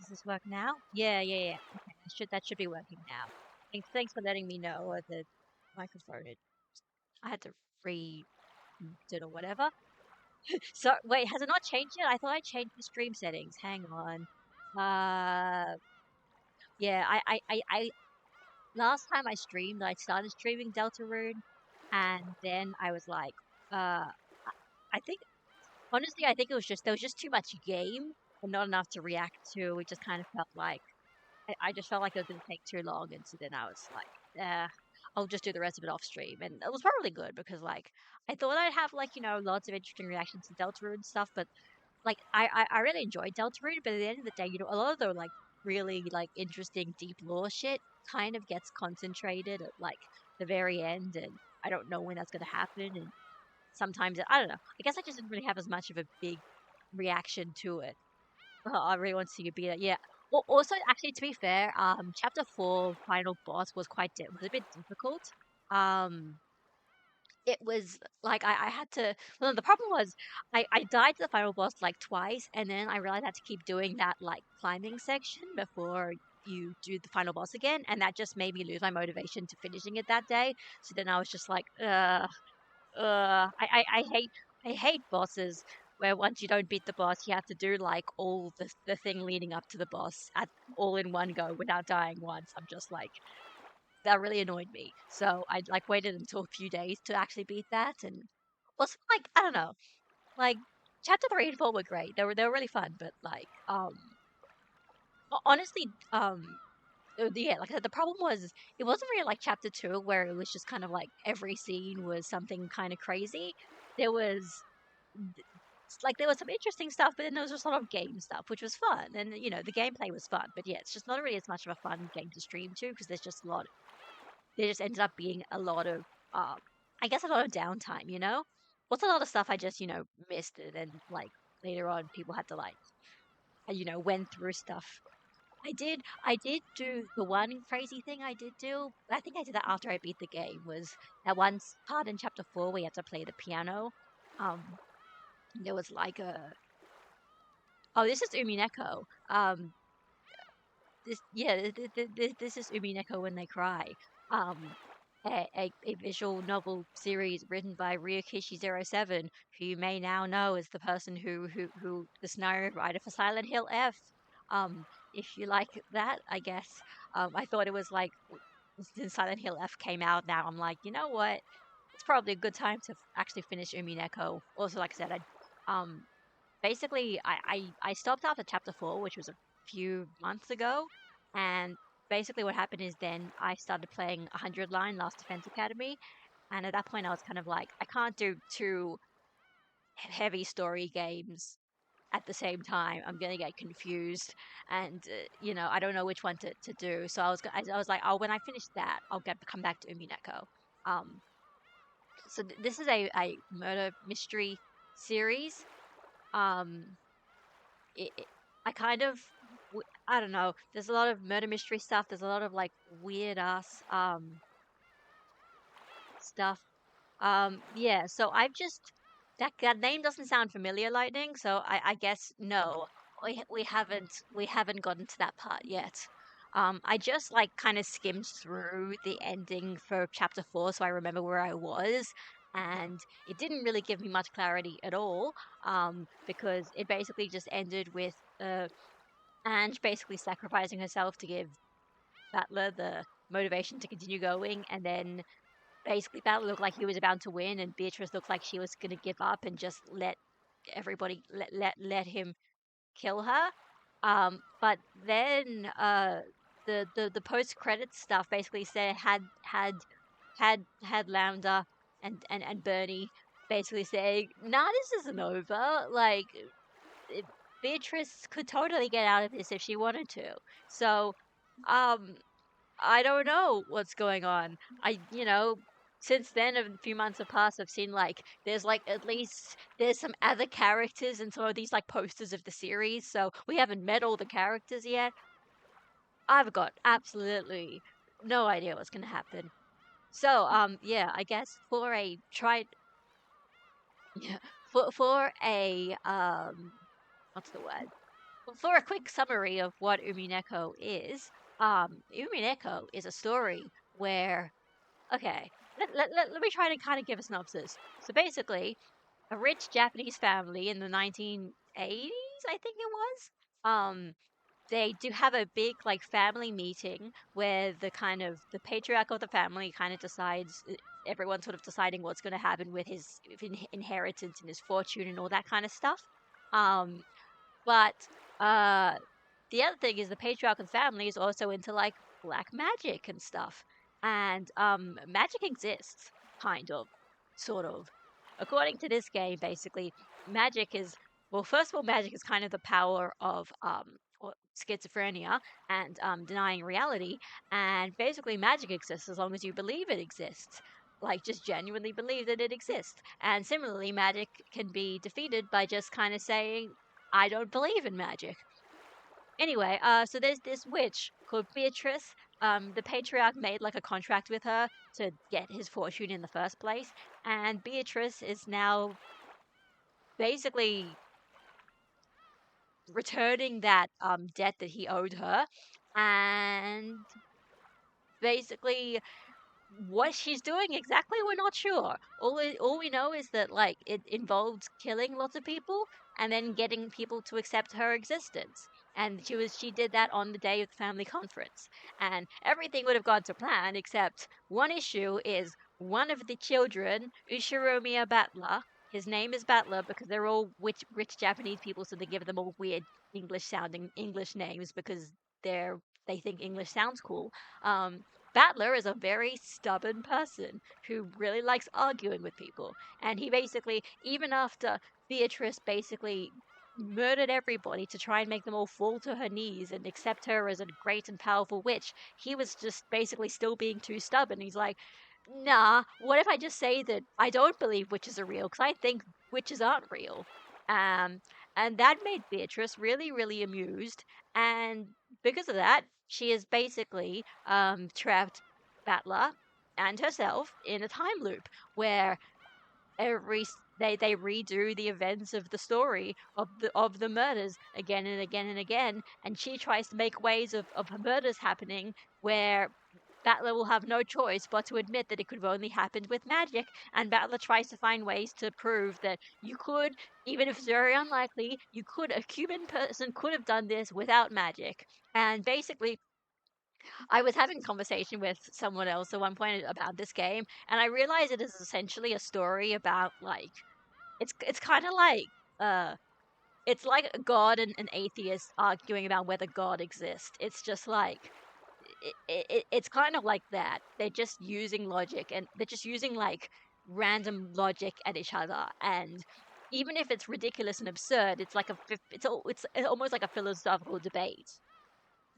Does this work now? Yeah, yeah, yeah. Okay, that should be working now. Thanks for letting me know the microphone. I had to read it or whatever. So wait, has it not changed yet? I thought I changed the stream settings. Hang on. Uh, yeah, I last time I streamed, I started streaming Deltarune, and then I was like, I think honestly, I think there was just too much game and not enough to react to. It just kind of felt like I just felt like it was going to take too long, and so then I was like, I'll just do the rest of it off stream, and it was probably good because like I thought I'd have like lots of interesting reactions to Deltarune stuff, but like I really enjoyed Deltarune, but at the end of the day, a lot of the like really like interesting deep lore shit kind of gets concentrated at like the very end, and I don't know when that's going to happen, and sometimes I don't know. I guess I just didn't really have as much of a big reaction to it. Oh, I really want to see you beat it. Yeah. Well, also, actually, to be fair, chapter four final boss was a bit difficult. Um, it was like I had to. Well, the problem was I died to the final boss like twice, and then I realized I had to keep doing that like climbing section before you do the final boss again, and that just made me lose my motivation to finishing it that day. So then I was just like, I hate bosses where once you don't beat the boss, you have to do like all the thing leading up to the boss at all in one go without dying once. I'm just like that really annoyed me. So I like waited until a few days to actually beat that, and also like I don't know, like chapter three and four were great. They were really fun, but like honestly yeah, like the problem was it wasn't really like chapter two where it was just kind of like every scene was something kind of crazy. There was like there was some interesting stuff, but then there was just a lot of game stuff, which was fun, and the gameplay was fun. But yeah, it's just not really as much of a fun game to stream to because there's just a lot. There just ended up being a lot of, I guess, a lot of downtime. What's a lot of stuff I just missed it, and like later on people had to like went through stuff. I did do the one crazy thing I did do. I think I did that after I beat the game. Was that one part in chapter four where you had to play the piano? Um, there was like a oh, this is Umineko. This yeah, this is Umineko when they cry. Um, a visual novel series written by Ryokishi07, who you may now know as the person who the scenario writer for Silent Hill F. Um, if you like that, I guess. I thought it was like since Silent Hill F came out now, I'm like, you know what? It's probably a good time to actually finish Umineko. Also, like I said, basically I stopped after chapter four, which was a few months ago, and basically what happened is then I started playing 100 line Last Defense Academy, and at that point I was kind of like I can't do two heavy story games at the same time. I'm gonna get confused, and I don't know which one to do. So I was like, oh, when I finish that, I'll get come back to Umineko. Um, so this is a murder mystery series. Um, it I kind of I don't know. There's a lot of murder mystery stuff. There's a lot of like weird ass stuff. Yeah. So I've just that name doesn't sound familiar, Lightning. So I guess no, we haven't gotten to that part yet. I just like kind of skimmed through the ending for chapter four, so I remember where I was, and it didn't really give me much clarity at all. Because it basically just ended with Ange basically sacrificing herself to give Battler the motivation to continue going, and then basically Battler looked like he was about to win, and Beatrice looked like she was going to give up and just let everybody let him kill her. But then the post credits stuff basically said had Lambda and Bernie basically saying, "Nah, this isn't over. Like Beatrice could totally get out of this if she wanted to." So, um, I don't know what's going on. Since then, a few months have passed. I've seen like there's like at least there's some other characters in some of these like posters of the series. So we haven't met all the characters yet. I've got absolutely no idea what's gonna happen. So, yeah, I guess for a try, yeah, for a what's the word? for a quick summary of what Umineko is a story where, okay, let me try to kind of give a synopsis. So basically, a rich Japanese family in the 1980s, I think it was, they do have a big like family meeting where the patriarch of the family kind of decides, everyone's sort of deciding what's going to happen with his inheritance and his fortune and all that kind of stuff. Um, but uh, the other thing is the patriarch of the family is also into like black magic and stuff. And magic exists, kind of, sort of. According to this game, basically, magic is, well, first of all, magic is kind of the power of schizophrenia and denying reality. And basically, magic exists as long as you believe it exists. Like, just genuinely believe that it exists. And similarly, magic can be defeated by just kind of saying, I don't believe in magic. Anyway, so there's this witch called Beatrice. The patriarch made like a contract with her to get his fortune in the first place, and Beatrice is now basically returning that debt that he owed her, and basically what she's doing exactly, we're not sure. All we know is that like it involved killing lots of people and then getting people to accept her existence. And she did that on the day of the family conference. And everything would have gone to plan except one issue is one of the children, Ushiromiya Battler. His name is Battler because they're all rich Japanese people, so they give them all weird English sounding English names because they think English sounds cool. Battler is a very stubborn person who really likes arguing with people. And he basically, even after Beatrice basically murdered everybody to try and make them all fall to her knees and accept her as a great and powerful witch, he was just basically still being too stubborn. He's like, nah, what if I just say that I don't believe witches are real because I think witches aren't real? Um, and that made Beatrice really, really amused. And because of that, she is basically trapped Battler and herself in a time loop where they redo the events of the story of the murders again and again and again, and she tries to make ways of murders happening where Battler will have no choice but to admit that it could have only happened with magic, and Battler tries to find ways to prove that you could, even if it's very unlikely, a human person could have done this without magic. And basically, I was having a conversation with someone else at one point about this game, and I realized it is essentially a story about like it's kind of like uh it's like God and an atheist arguing about whether God exists. It's just like it's kind of like that. They're just using logic, and they're just using like random logic at each other. And even if it's ridiculous and absurd, it's like it's almost like a philosophical debate.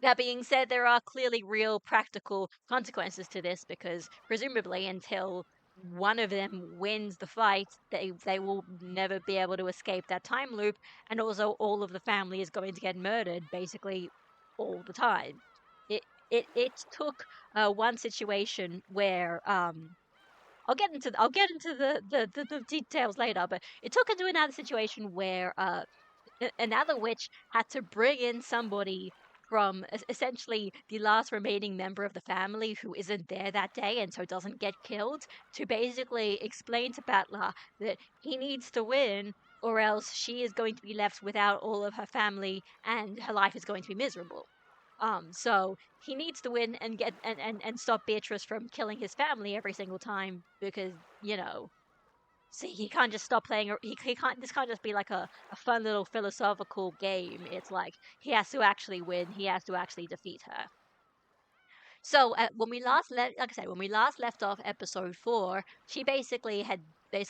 That being said, there are clearly real practical consequences to this because presumably until one of them wins the fight, they will never be able to escape that time loop, and also all of the family is going to get murdered basically all the time. It took one situation where I'll get into the details later, but it took into another situation where another witch had to bring in somebody from essentially the last remaining member of the family who isn't there that day and so doesn't get killed to basically explain to Battler that he needs to win or else she is going to be left without all of her family and her life is going to be miserable. So he needs to win and get and stop Beatrice from killing his family every single time because, you know, see, he can't just stop playing. He can't. This can't just be like a fun little philosophical game. It's like he has to actually win. He has to actually defeat her. So when we last like I said, when we last left off episode 4, she basically had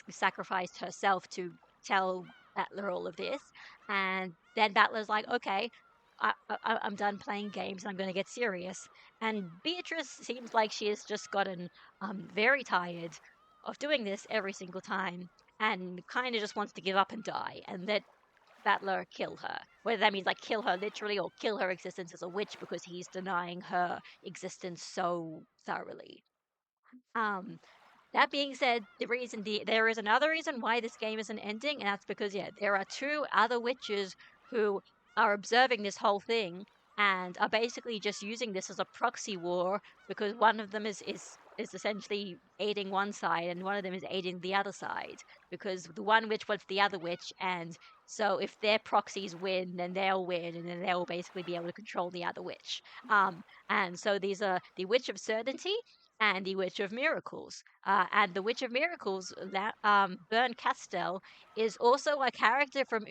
sacrificed herself to tell Battler all of this, and then Battler's like, okay. I'm done playing games and I'm going to get serious. And Beatrice seems like she has just gotten very tired of doing this every single time and kind of just wants to give up and die and let Battler kill her. Whether that means like kill her literally or kill her existence as a witch because he's denying her existence so thoroughly. Um, that being said, there is another reason why this game isn't ending, and that's because yeah, there are two other witches who are observing this whole thing and are basically just using this as a proxy war because one of them is essentially aiding one side and one of them is aiding the other side because the one witch wants the other witch, and so if their proxies win, then they'll win, and then they'll basically be able to control the other witch. And so these are the Witch of Certainty and the Witch of Miracles. And the Witch of Miracles, Bern Castell, is also a character from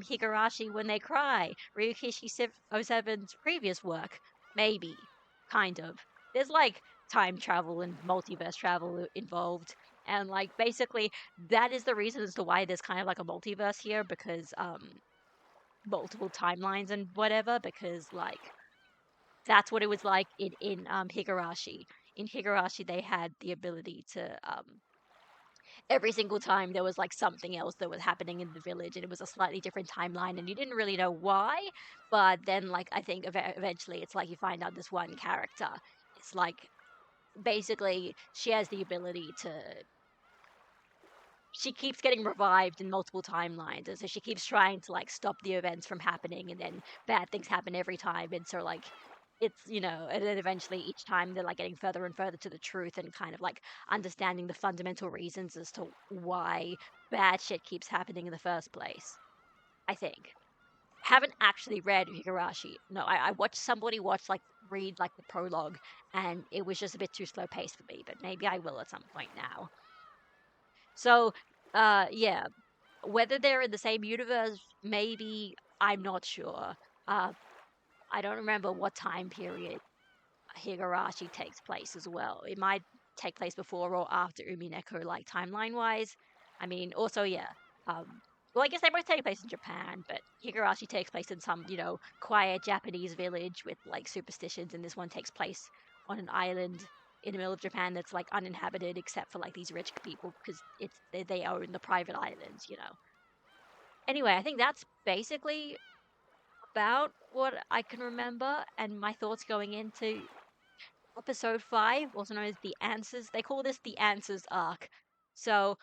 Higurashi When They Cry, Ryukishi 07's previous work. Maybe, kind of. There's like time travel and multiverse travel involved, and like basically that is the reason as to why there's kind of like a multiverse here because multiple timelines and whatever because like that's what it was like in Higurashi. In Higurashi, they had the ability to every single time there was like something else that was happening in the village, and it was a slightly different timeline, and you didn't really know why. But then, like I think eventually, it's like you find out this one character. It's like basically she has the ability to she keeps getting revived in multiple timelines, and so she keeps trying to like stop the events from happening, and then bad things happen every time, and so like it's and then eventually each time they're like getting further and further to the truth and kind of like understanding the fundamental reasons as to why bad shit keeps happening in the first place. I think. Haven't actually read Higurashi. No, I watched somebody read like the prologue, and it was just a bit too slow paced for me, but maybe I will at some point now. So, yeah, whether they're in the same universe, maybe I'm not sure. Uh, I don't remember what time period Higurashi takes place as well. It might take place before or after Umineko, like timeline wise. I mean, also, yeah. Well, I guess they both take place in Japan, but Higurashi takes place in some, quiet Japanese village with like superstitions, and this one takes place on an island in the middle of Japan that's like uninhabited except for like these rich people because they own the private islands. Anyway, I think that's basically about what I can remember and my thoughts going into episode 5, also known as the Answers. They call this the Answers arc. So,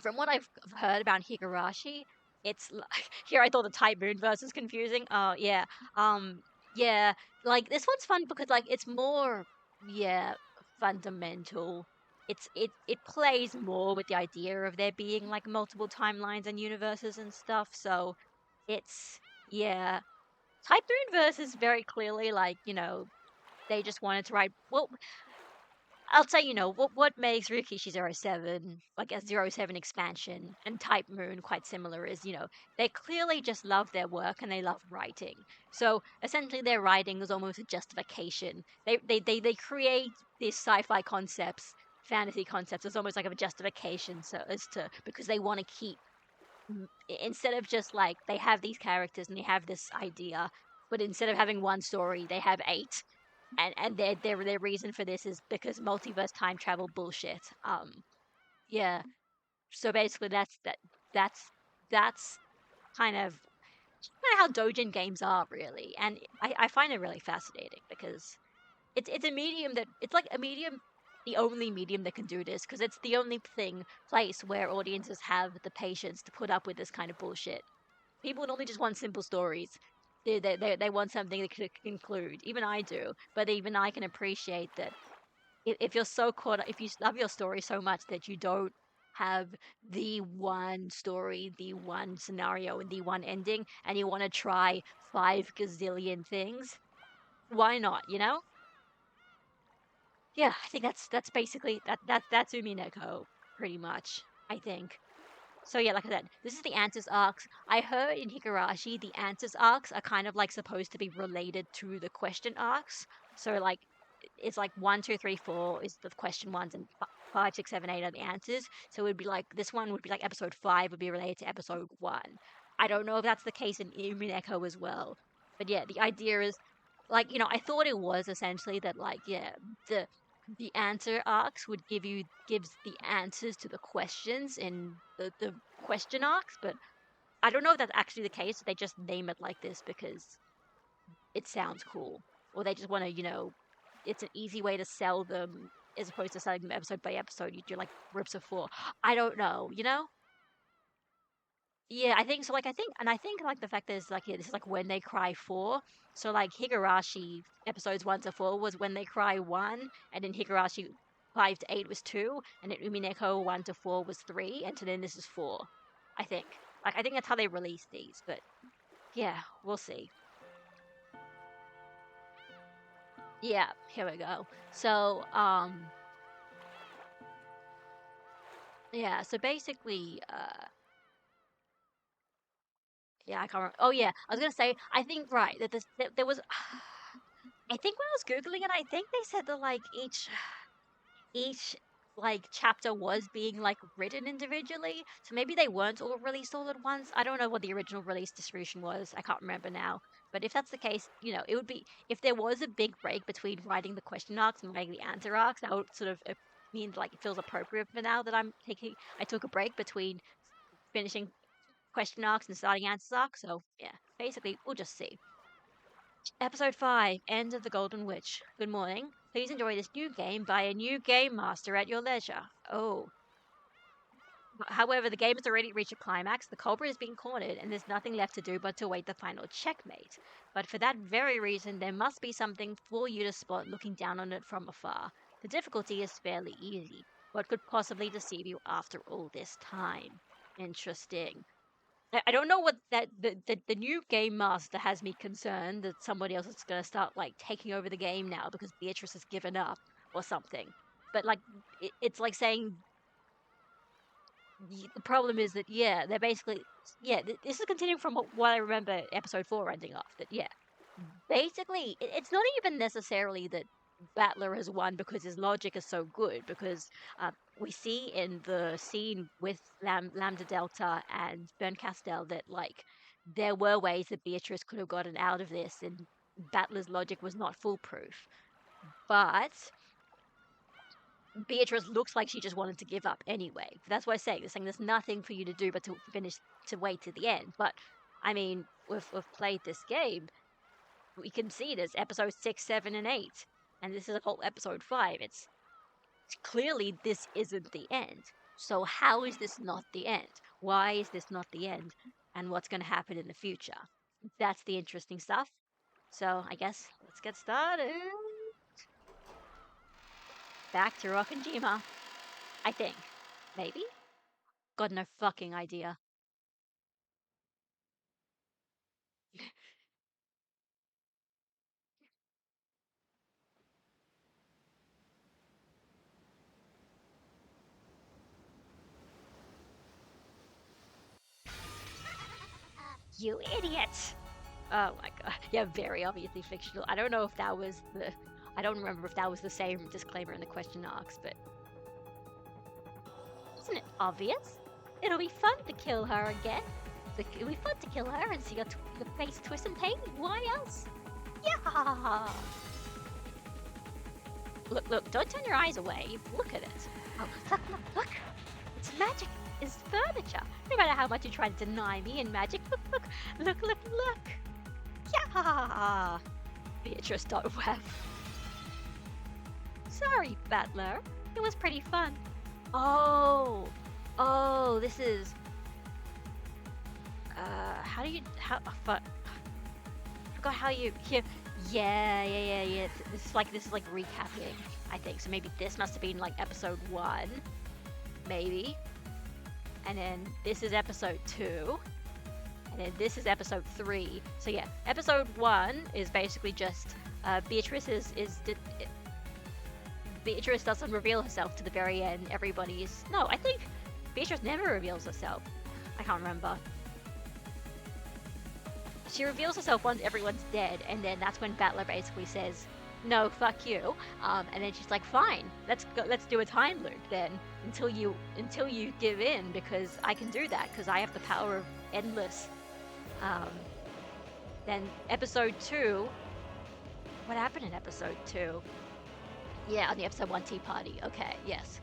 from what I've heard about Higurashi, it's like here I thought the Type Moon verse was confusing. Oh yeah. Um yeah, like this one's fun because like it's more yeah, fundamental. It plays more with the idea of there being like multiple timelines and universes and stuff. So it's yeah. Type Moon verse is very clearly like, they just wanted to write well I'll say, what makes Rikishi 07 like a 07 expansion and Type Moon quite similar is, they clearly just love their work and they love writing. So essentially their writing is almost a justification. They create these sci-fi concepts, fantasy concepts as almost like a justification so as to because they want to keep instead of just like they have these characters and they have this idea, but instead of having one story, they have 8, and their reason for this is because multiverse time travel bullshit. Yeah. So basically, that's that's kind of how Dojin games are really, and I find it really fascinating because it's a medium that it's like a medium. The only medium that can do this because it's the only place where audiences have the patience to put up with this kind of bullshit. People normally just want simple stories. They want something that could conclude. Even I do, but even I can appreciate that if you're so caught, if you love your story so much that you don't have the one story, the one scenario, and the one ending, and you want to try 5 gazillion things, why not? Yeah, I think that's basically that's Umineko pretty much. I think. So yeah, like I said, this is the Answers arcs. I heard in Higurashi the Answers arcs are kind of like supposed to be related to the question arcs. So like it's like 1, 2, 3, 4 is the question ones, and 5, 6, 7, 8 are the answers. So it would be like this one would be like episode 5 would be related to episode 1. I don't know if that's the case in Umineko as well, but yeah, the idea is like I thought it was essentially that like yeah the answer arcs would gives the answers to the questions in the question arcs, but I don't know if that's actually the case. They just name it like this because it sounds cool, or they just want to it's an easy way to sell them as opposed to selling them episode by episode. You do like groups of 4. I don't know. Yeah, I think so. Like, I think like the fact is like yeah, this is like when they cry four. So like Higurashi episodes 1 to 4 was when they cry one, and then Higurashi 5 to 8 was two, and then Umineko 1 to 4 was three, and then this is four. I think. Like, I think that's how they release these, but yeah, we'll see. Yeah, here we go. So, yeah, so basically, yeah, I can't remember. Oh yeah, I was gonna say, I think right that there was. I think when I was googling it, I think they said that like each like chapter was being like written individually, so maybe they weren't all released all at once. I don't know what the original release distribution was. I can't remember now. But if that's the case, it would be if there was a big break between writing the question arcs and writing the answer arcs, that would sort of mean like it feels appropriate for now that I took a break between finishing question arcs and starting answer arcs. So yeah, basically we'll just see. Episode 5, End of the Golden Witch. Good morning. Please enjoy this new game by a new game master at your leisure. Oh. However, the game has already reached a climax, the culprit is being cornered, and there's nothing left to do but to await the final checkmate. But for that very reason, there must be something for you to spot looking down on it from afar. The difficulty is fairly easy. What could possibly deceive you after all this time? Interesting. I don't know what that the new game master has me concerned that somebody else is gonna start like taking over the game now because Beatrice has given up or something. But like it's like saying the problem is that yeah they're basically yeah this is continuing from what I remember episode 4 ending off that yeah basically it's not even necessarily that Battler has won because his logic is so good because we see in the scene with Lambda Delta and Bern Castell that like there were ways that Beatrice could have gotten out of this and Battler's logic was not foolproof, but Beatrice looks like she just wanted to give up anyway. That's why they're saying there's nothing for you to do but to finish to wait to the end. But I mean, we've played this game, we can see there's episode 6, 7, and 8, and this is a whole episode 5. It's clearly this isn't the end. So how is this not the end? Why is this not the end? And what's going to happen in the future? That's the interesting stuff. So I guess let's get started. Back to Rockinjima, I think. Maybe? Got no fucking idea. You idiot! Oh my god. Yeah, very obviously fictional. I don't know if that was the. I don't remember if that was the same disclaimer in the question arcs, but. Isn't it obvious? It'll be fun to kill her again. It'll be fun to kill her and see your face twist in pain. Why else? Yeah! Look, don't turn your eyes away. Look at it. Oh, look. It's magic. It's furniture. No matter how much you try to deny me in magic, look. Yeah! Beatrice.web. Sorry, Battler. It was pretty fun. Oh, this is. How do you. How. Fuck. I forgot how you. Here. Yeah. This is like recapping, I think. So maybe this must have been like episode 1. Maybe. And then this is episode 2. And then this is episode 3. So yeah, episode 1 is basically just Beatrice Beatrice doesn't reveal herself to the very end. No, I think Beatrice never reveals herself. I can't remember. She reveals herself once everyone's dead, and then that's when Battler basically says, "No, fuck you." And then she's like, "Fine, let's do a time loop then until you give in, because I can do that because I have the power of endless." Then episode 2. What happened in episode 2? Yeah, on the episode 1 tea party. Okay, yes.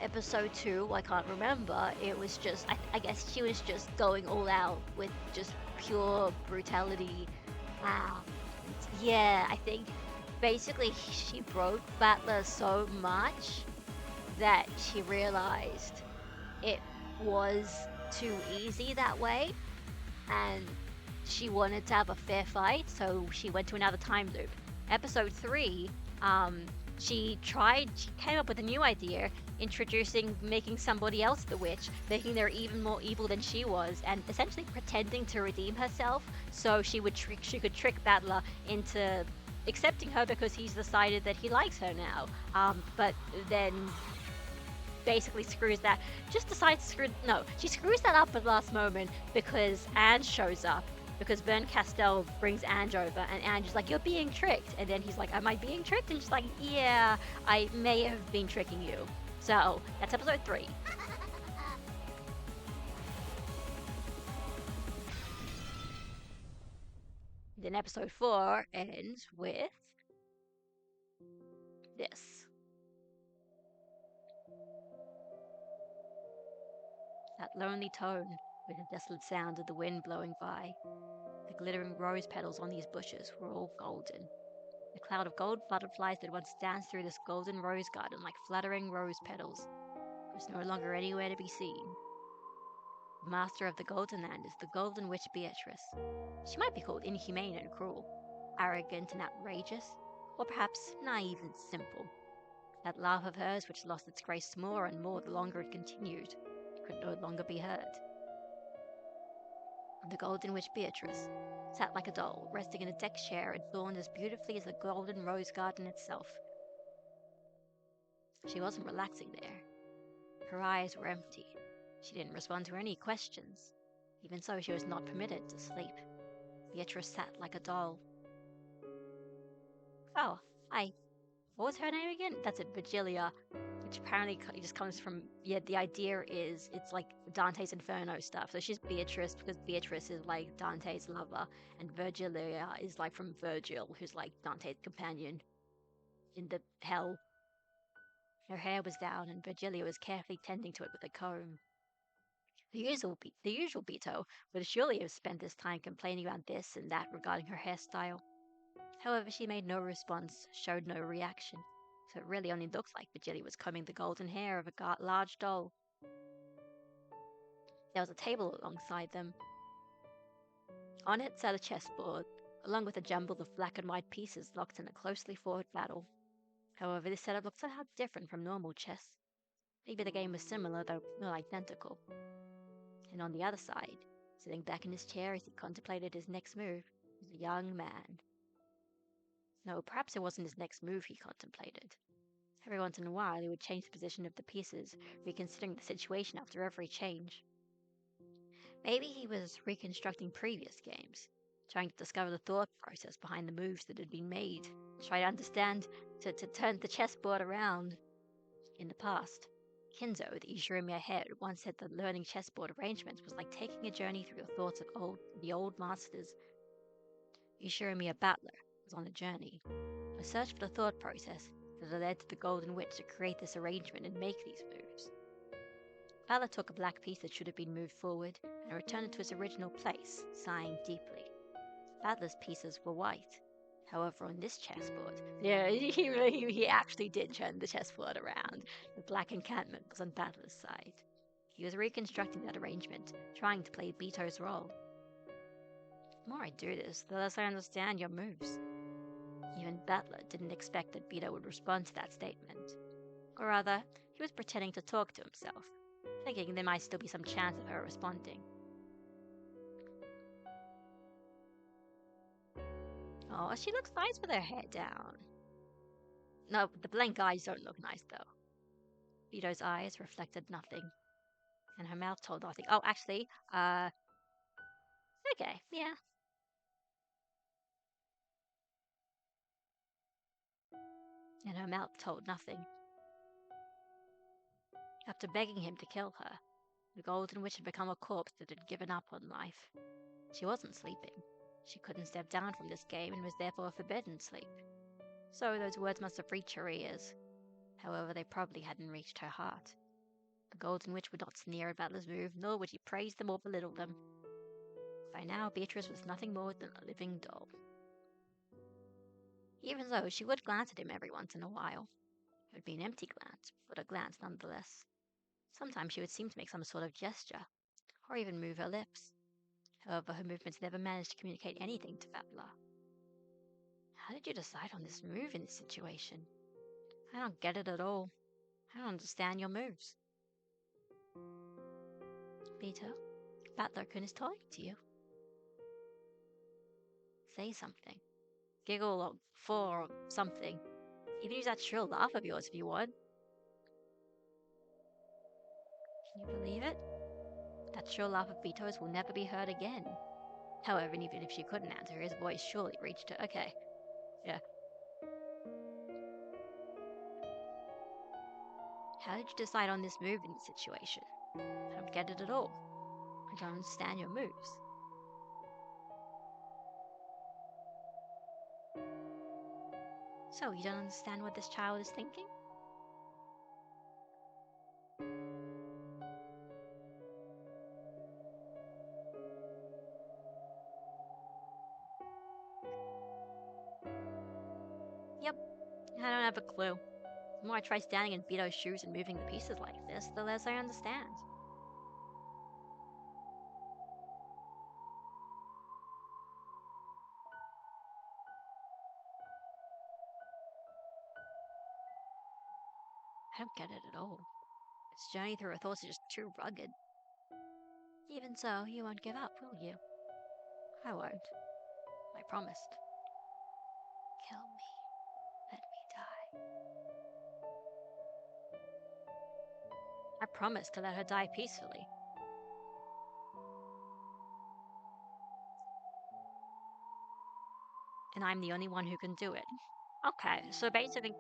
Episode 2, I can't remember. It was just, I guess she was just going all out with just pure brutality. Yeah, I think basically she broke Battler so much that she realized it was too easy that way, and she wanted to have a fair fight, so she went to another time loop. Episode 3, um, she came up with a new idea, introducing making somebody else the witch, making her even more evil than she was, and essentially pretending to redeem herself so she could trick Battler into accepting her because he's decided that he likes her now. But then basically screws that. Just decides to screw. No, she screws that up at the last moment because Ange shows up. Because Vern Castell brings Ange over, and Ange is like, "You're being tricked," and then he's like, "Am I being tricked?" And she's like, "Yeah, I may have been tricking you." So that's episode 3. Then episode 4 ends with this. That lonely tone, with the desolate sound of the wind blowing by. The glittering rose petals on these bushes were all golden. The cloud of gold butterflies that once danced through this golden rose garden like fluttering rose petals was no longer anywhere to be seen. The master of the Golden Land is the Golden Witch Beatrice. She might be called inhumane and cruel, arrogant and outrageous, or perhaps naive and simple. That laugh of hers, which lost its grace more and more the longer it continued, could no longer be heard. The Golden Witch Beatrice sat like a doll, resting in a deck chair adorned as beautifully as the golden rose garden itself. She wasn't relaxing there. Her eyes were empty. She didn't respond to any questions. Even so, she was not permitted to sleep. Beatrice sat like a doll. Oh, hi. What was her name again? That's it, Virgilia. Which apparently just comes from, yeah, the idea is it's like Dante's Inferno stuff. So she's Beatrice because Beatrice is like Dante's lover, and Virgilia is like from Virgil, who's like Dante's companion in the hell. Her hair was down, and Virgilia was carefully tending to it with a comb. The usual Beto would surely have spent his time complaining about this and that regarding her hairstyle. However, she made no response, showed no reaction, so it really only looked like Virgilia was combing the golden hair of a large doll. There was a table alongside them. On it sat a chessboard, along with a jumble of black and white pieces locked in a closely fought battle. However, this setup looked somehow different from normal chess. Maybe the game was similar, though not identical. And on the other side, sitting back in his chair as he contemplated his next move, was a young man. No, perhaps it wasn't his next move he contemplated. Every once in a while, he would change the position of the pieces, reconsidering the situation after every change. Maybe he was reconstructing previous games, trying to discover the thought process behind the moves that had been made, try to understand, to turn the chessboard around. In the past, Kinzo, the Ishirimiya head, once said that learning chessboard arrangements was like taking a journey through the thoughts of the old masters. Ishirimiya Battler was on a journey, a search for the thought process that had led to the Golden Witch to create this arrangement and make these moves. Battler took a black piece that should have been moved forward and returned it to its original place, sighing deeply. Battler's pieces were white. However, on this chessboard, yeah, he actually did turn the chessboard around. The black encampment was on Battler's side. He was reconstructing that arrangement, trying to play Beto's role. The more I do this, the less I understand your moves. Even Battler didn't expect that Beto would respond to that statement. Or rather, he was pretending to talk to himself, thinking there might still be some chance of her responding. Oh, she looks nice with her hair down. No, the blank eyes don't look nice, though. Vito's eyes reflected nothing, and her mouth told nothing. Oh, actually, okay, yeah. And her mouth told nothing. After begging him to kill her, the Golden Witch had become a corpse that had given up on life. She wasn't sleeping. She couldn't step down from this game and was therefore forbidden sleep. So those words must have reached her ears. However, they probably hadn't reached her heart. The Golden Witch would not sneer at Battler's move, nor would he praise them or belittle them. By now, Beatrice was nothing more than a living doll. Even though she would glance at him every once in a while. It would be an empty glance, but a glance nonetheless. Sometimes she would seem to make some sort of gesture, or even move her lips. However, her movements never managed to communicate anything to Vapla. How did you decide on this move in this situation? I don't get it at all. I don't understand your moves. Peter, Vatler-kun is talking to you. Say something. Giggle or fall or something. Even use that shrill laugh of yours if you want. Can you believe it? That shrill laugh of Vito's will never be heard again. However, even if she couldn't answer, his voice surely reached her. Okay, yeah. How did you decide on this move in this situation? I don't get it at all. I don't understand your moves. So, you don't understand what this child is thinking? Yep, I don't have a clue. The more I try standing in Vito's shoes and moving the pieces like this, the less I understand. I don't get it at all. This journey through her thoughts is just too rugged. Even so, you won't give up, will you? I won't. I promised. Kill me. Let me die. I promised to let her die peacefully. And I'm the only one who can do it. Okay, so basically,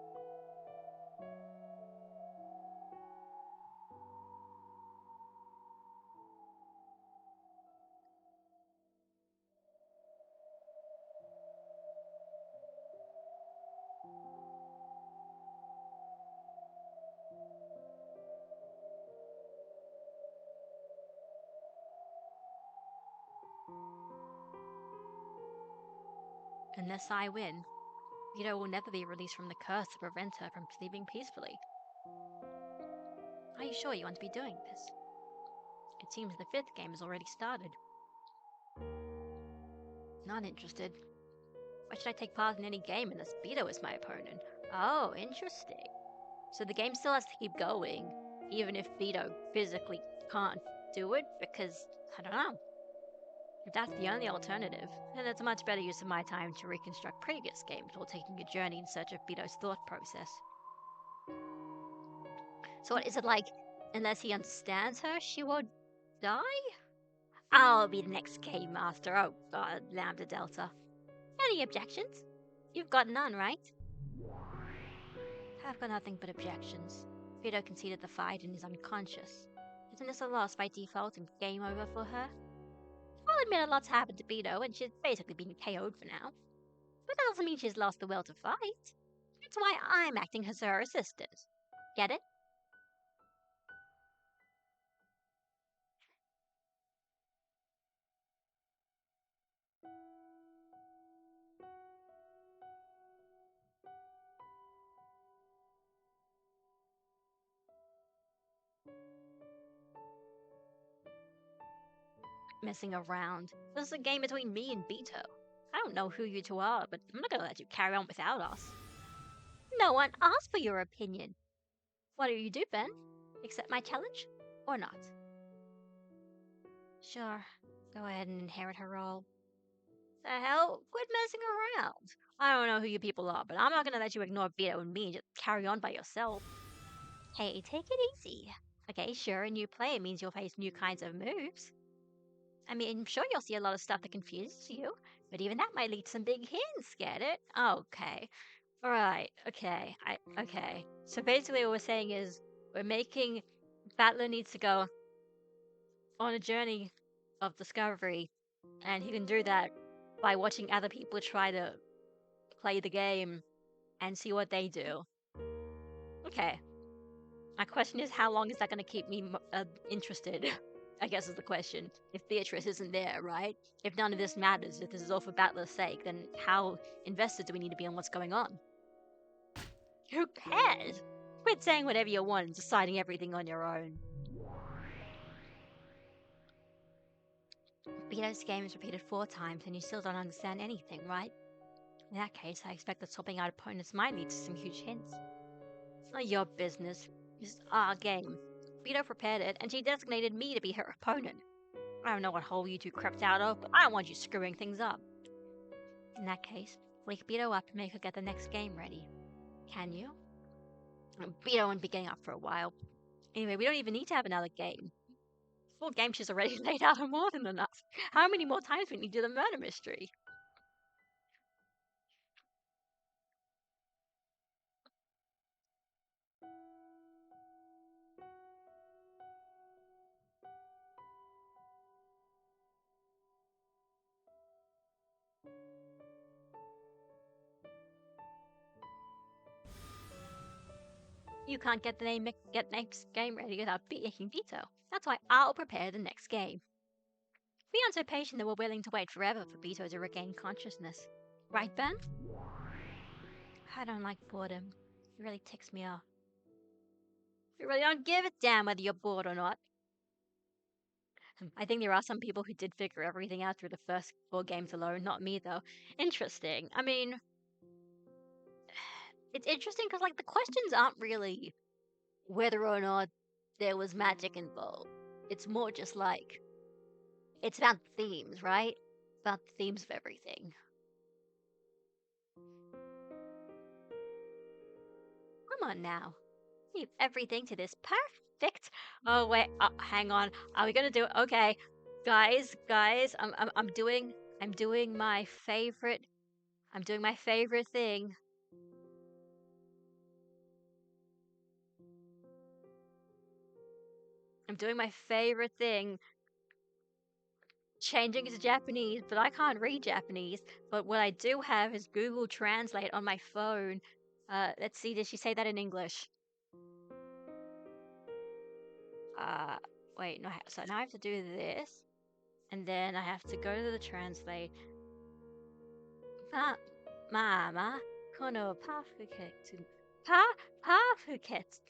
unless I win, Vito will never be released from the curse to prevent her from sleeping peacefully. Are you sure you want to be doing this? It seems the fifth game has already started. Not interested. Why should I take part in any game unless Vito is my opponent? Oh, interesting. So the game still has to keep going, even if Vito physically can't do it, because, I don't know. If that's the only alternative, then it's a much better use of my time to reconstruct previous games while taking a journey in search of Vito's thought process. So what is it like, unless he understands her, she won't die? I'll be the next game master, oh god, Lambda Delta. Any objections? You've got none, right? I've got nothing but objections. Vito conceded the fight and is unconscious. Isn't this a loss by default and game over for her? I'll admit a lot's happened to Vito and she's basically been KO'd for now. But that doesn't mean she's lost the will to fight. That's why I'm acting as her assistant. Get it? Messing around. This is a game between me and Vito. I don't know who you two are, but I'm not gonna let you carry on without us. No one asked for your opinion. What do you do, Ben? Accept my challenge? Or not? Sure. Go ahead and inherit her role. The hell? Quit messing around. I don't know who you people are, but I'm not gonna let you ignore Vito and me and just carry on by yourself. Hey, take it easy. Okay, sure, a new player means you'll face new kinds of moves. I mean, I'm sure you'll see a lot of stuff that confuses you, but even that might lead to some big hints, get it? Okay. Alright, okay. So basically what we're saying is we're making Battler needs to go on a journey of discovery, and he can do that by watching other people try to play the game and see what they do. Okay. My question is, how long is that going to keep me interested? I guess is the question. If Beatrice isn't there, right? If none of this matters, if this is all for Battler's sake, then how invested do we need to be in what's going on? Who cares? Quit saying whatever you want and deciding everything on your own. Vito's game is repeated 4 times and you still don't understand anything, right? In that case, I expect that swapping out opponents might lead to some huge hints. It's not your business. This is our game. Vito prepared it, and she designated me to be her opponent. I don't know what hole you two crept out of, but I don't want you screwing things up. In that case, wake Vito up and make her get the next game ready. Can you? Vito won't be getting up for a while. Anyway, we don't even need to have another game. 4 games she's already laid out are more than enough. How many more times we need to do the murder mystery? You can't get next game ready without beating Vito. That's why I'll prepare the next game. We aren't so patient that we're willing to wait forever for Vito to regain consciousness. Right, Ben? I don't like boredom. It really ticks me off. We really don't give a damn whether you're bored or not. I think there are some people who did figure everything out through the first 4 games alone, not me though. Interesting. I mean, it's interesting because, like, the questions aren't really whether or not there was magic involved. It's more just like, it's about themes, right? About the themes of everything. Come on now. Leave everything to this perfect. Oh wait, hang on. Are we gonna do it? Okay, guys, I'm doing my favorite. I'm doing my favorite thing. I'm doing my favorite thing. Changing it to Japanese, but I can't read Japanese. But what I do have is Google Translate on my phone. Let's see, did she say that in English? Wait, no, so now I have to do this. And then I have to go to the translate. Mama, kono perfect. Perfect.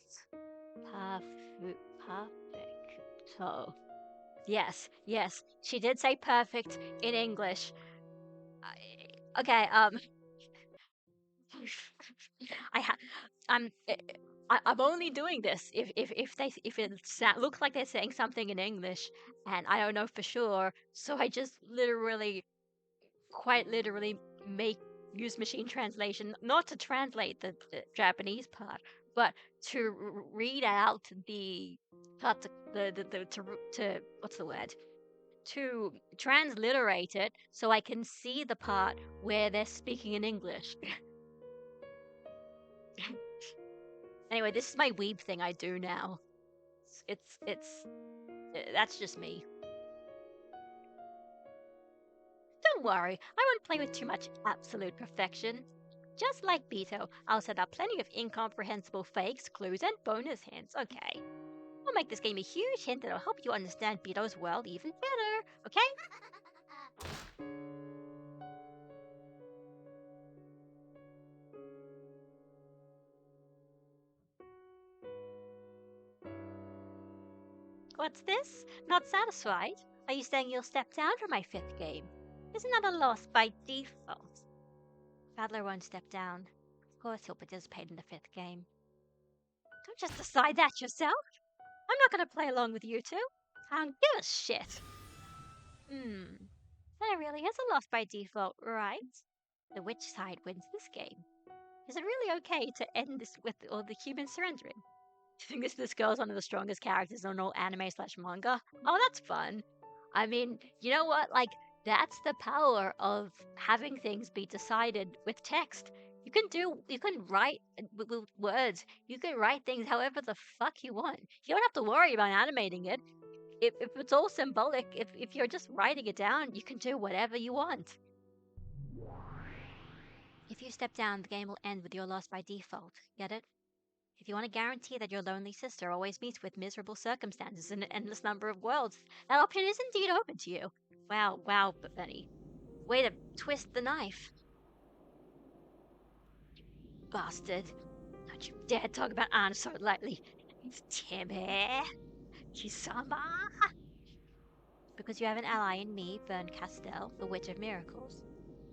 Perfecto. Yes, she did say perfect in English. Okay, I ha I'm I'm only doing this if it looks like they're saying something in English and I don't know for sure, so I just quite literally use machine translation not to translate the Japanese part, but to read out the to what's the word? To transliterate it so I can see the part where they're speaking in English. Anyway, this is my weeb thing I do now. It's that's just me. Don't worry, I won't play with too much absolute perfection. Just like Beto, I'll set up plenty of incomprehensible fakes, clues, and bonus hints, okay? I'll make this game a huge hint that'll help you understand Beto's world even better, okay? What's this? Not satisfied? Are you saying you'll step down from my 5th game? Isn't that a loss by default? Badler won't step down. Of course he'll participate in the 5th game. Don't just decide that yourself. I'm not going to play along with you two. I don't give a shit. Then it really is a loss by default, right? The which side wins this game? Is it really okay to end this with all the humans surrendering? Do you think this girl's one of the strongest characters in all anime slash manga? Oh, that's fun. I mean, you know what? Like, that's the power of having things be decided with text. You can write with words. You can write things however the fuck you want. You don't have to worry about animating it. If it's all symbolic, if you're just writing it down, you can do whatever you want. If you step down, the game will end with your loss by default. Get it? If you want to guarantee that your lonely sister always meets with miserable circumstances in an endless number of worlds, that option is indeed open to you. Wow, Benny. Way to twist the knife. Bastard. Don't you dare talk about Anna so lightly. It's Timmy. Kisama. because you have an ally in me, Fern Castell, the Witch of Miracles.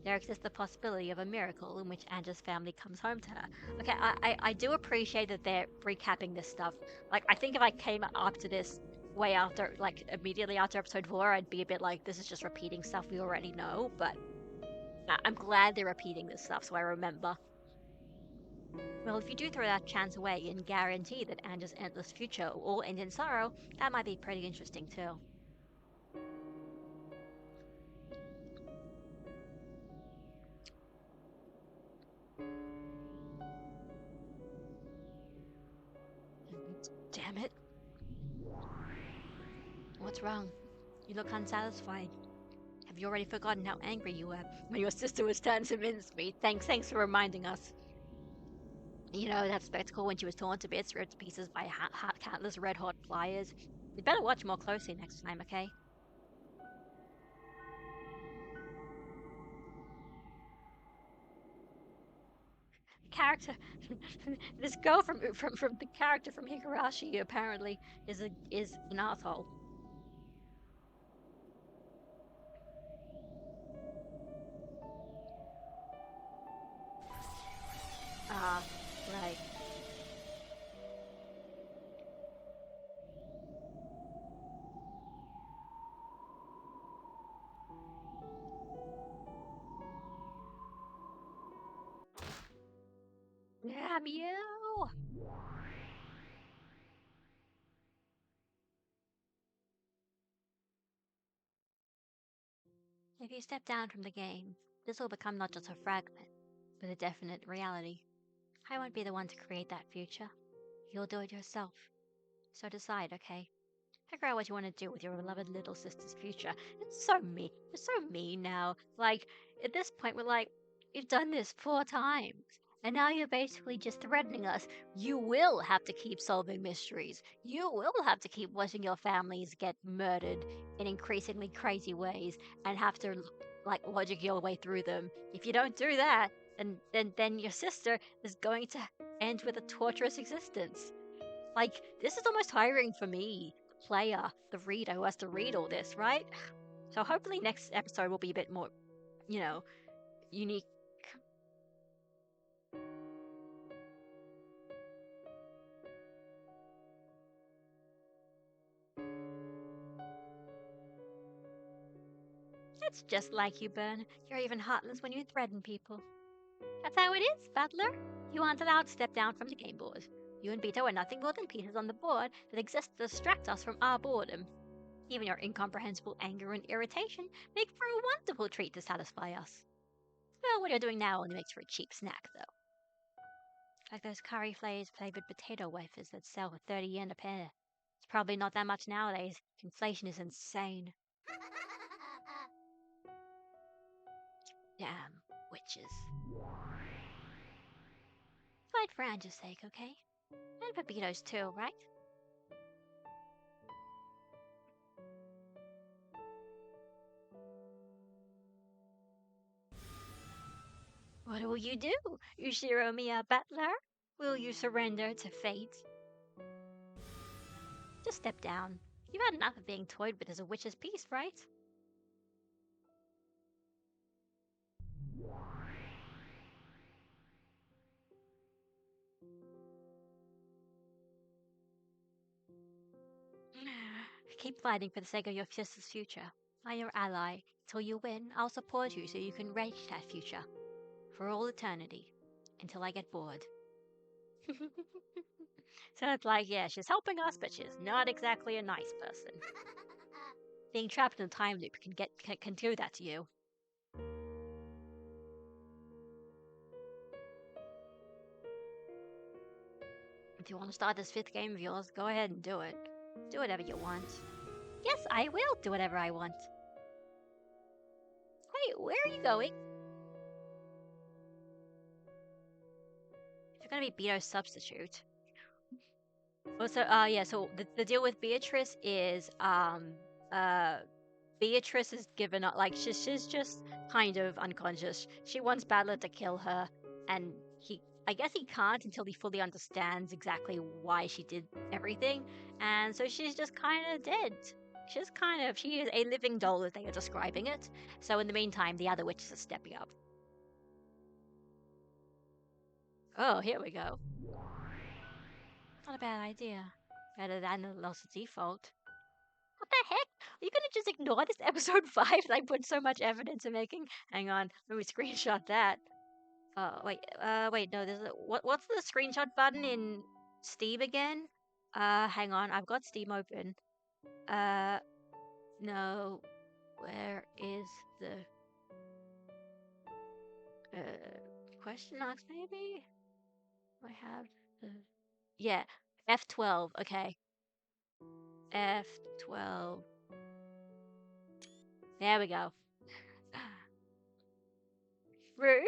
There exists the possibility of a miracle in which Angela's family comes home to her. Okay, I do appreciate that they're recapping this stuff. Like, I think if I came up to this way after, like, immediately after episode 4, I'd be a bit like, this is just repeating stuff we already know, but I'm glad they're repeating this stuff so I remember. Well, if you do throw that chance away and guarantee that Angela's endless future will all end in sorrow, that might be pretty interesting too. Damn it. What's wrong? You look unsatisfied. Have you already forgotten how angry you were when your sister was turned to mincemeat? Thanks for reminding us. You know, that spectacle when she was torn to bits, ripped to pieces by countless red-hot pliers. You'd better watch more closely next time, okay? Character, this girl from the character from Higurashi apparently is an asshole. Ah, right. Damn you! If you step down from the game, this will become not just a fragment, but a definite reality. I won't be the one to create that future. You'll do it yourself. So decide, okay? Figure out what you want to do with your beloved little sister's future. It's so mean. It's so mean now. Like, at this point, we're like, you've done this 4 times. And now you're basically just threatening us. You will have to keep solving mysteries. You will have to keep watching your families get murdered in increasingly crazy ways and have to, like, logic your way through them. If you don't do that, then your sister is going to end with a torturous existence. Like, this is almost tiring for me, the player, the reader who has to read all this, right? So hopefully next episode will be a bit more, you know, unique. It's just like you, Bern. You're even heartless when you threaten people. That's how it is, Butler. You aren't allowed to step down from the game board. You and Beto are nothing more than pieces on the board that exist to distract us from our boredom. Even your incomprehensible anger and irritation make for a wonderful treat to satisfy us. Well, what you're doing now only makes for a cheap snack, though. Like those curry flavored potato wafers that sell for 30 yen a pair. It's probably not that much nowadays. Inflation is insane. Damn witches. Fight for Angie's sake, okay? And for Beato's too, right? What will you do, Ushiro Miya Butler? Will you surrender to fate? Just step down. You've had enough of being toyed with as a witch's piece, right? Keep fighting for the sake of your sister's future. I'm your ally. Till you win, I'll support you so you can reach that future. For all eternity. Until I get bored. So it's like, yeah, she's helping us, but she's not exactly a nice person. Being trapped in a time loop can do that to you. If you want to start this 5th game of yours, go ahead and do it. Do whatever you want. Yes, I will do whatever I want. Hey, where are you going? If you're gonna be Beato's substitute. Also, yeah, so the deal with Beatrice is, Beatrice is given up, like, she's just kind of unconscious. She wants Badler to kill her, and I guess he can't until he fully understands exactly why she did everything, and so she's just kind of dead. She is a living doll as they are describing it. So in the meantime, the other witches are stepping up. Oh, here we go. Not a bad idea. Better than the lost default. What the heck? Are you gonna just ignore this episode 5 that I put so much effort into making? Hang on, let me screenshot that. Oh, wait, no, what's the screenshot button in Steam again? Hang on, I've got Steam open. No, where is the, question marks maybe? I have the, yeah, F12, okay. F12. There we go. Fruit!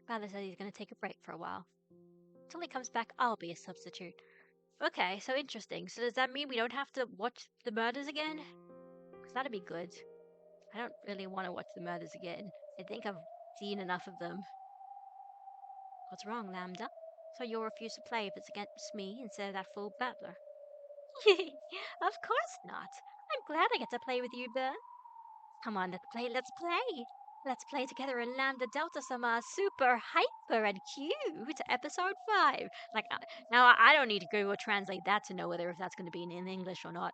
Father said he's gonna take a break for a while. Until he comes back, I'll be a substitute. Okay, so interesting. So does that mean we don't have to watch the murders again? Because that'd be good. I don't really want to watch the murders again. I think I've seen enough of them. What's wrong, Lambda? So you'll refuse to play if it's against me instead of that fool battler? Of course not. I'm glad I get to play with you, Burn. Come on, let's play. Let's play together in Lambda Delta Summer Super Hyper and Cute Episode 5. Like, now I don't need to Google translate that to know whether if that's going to be in English or not.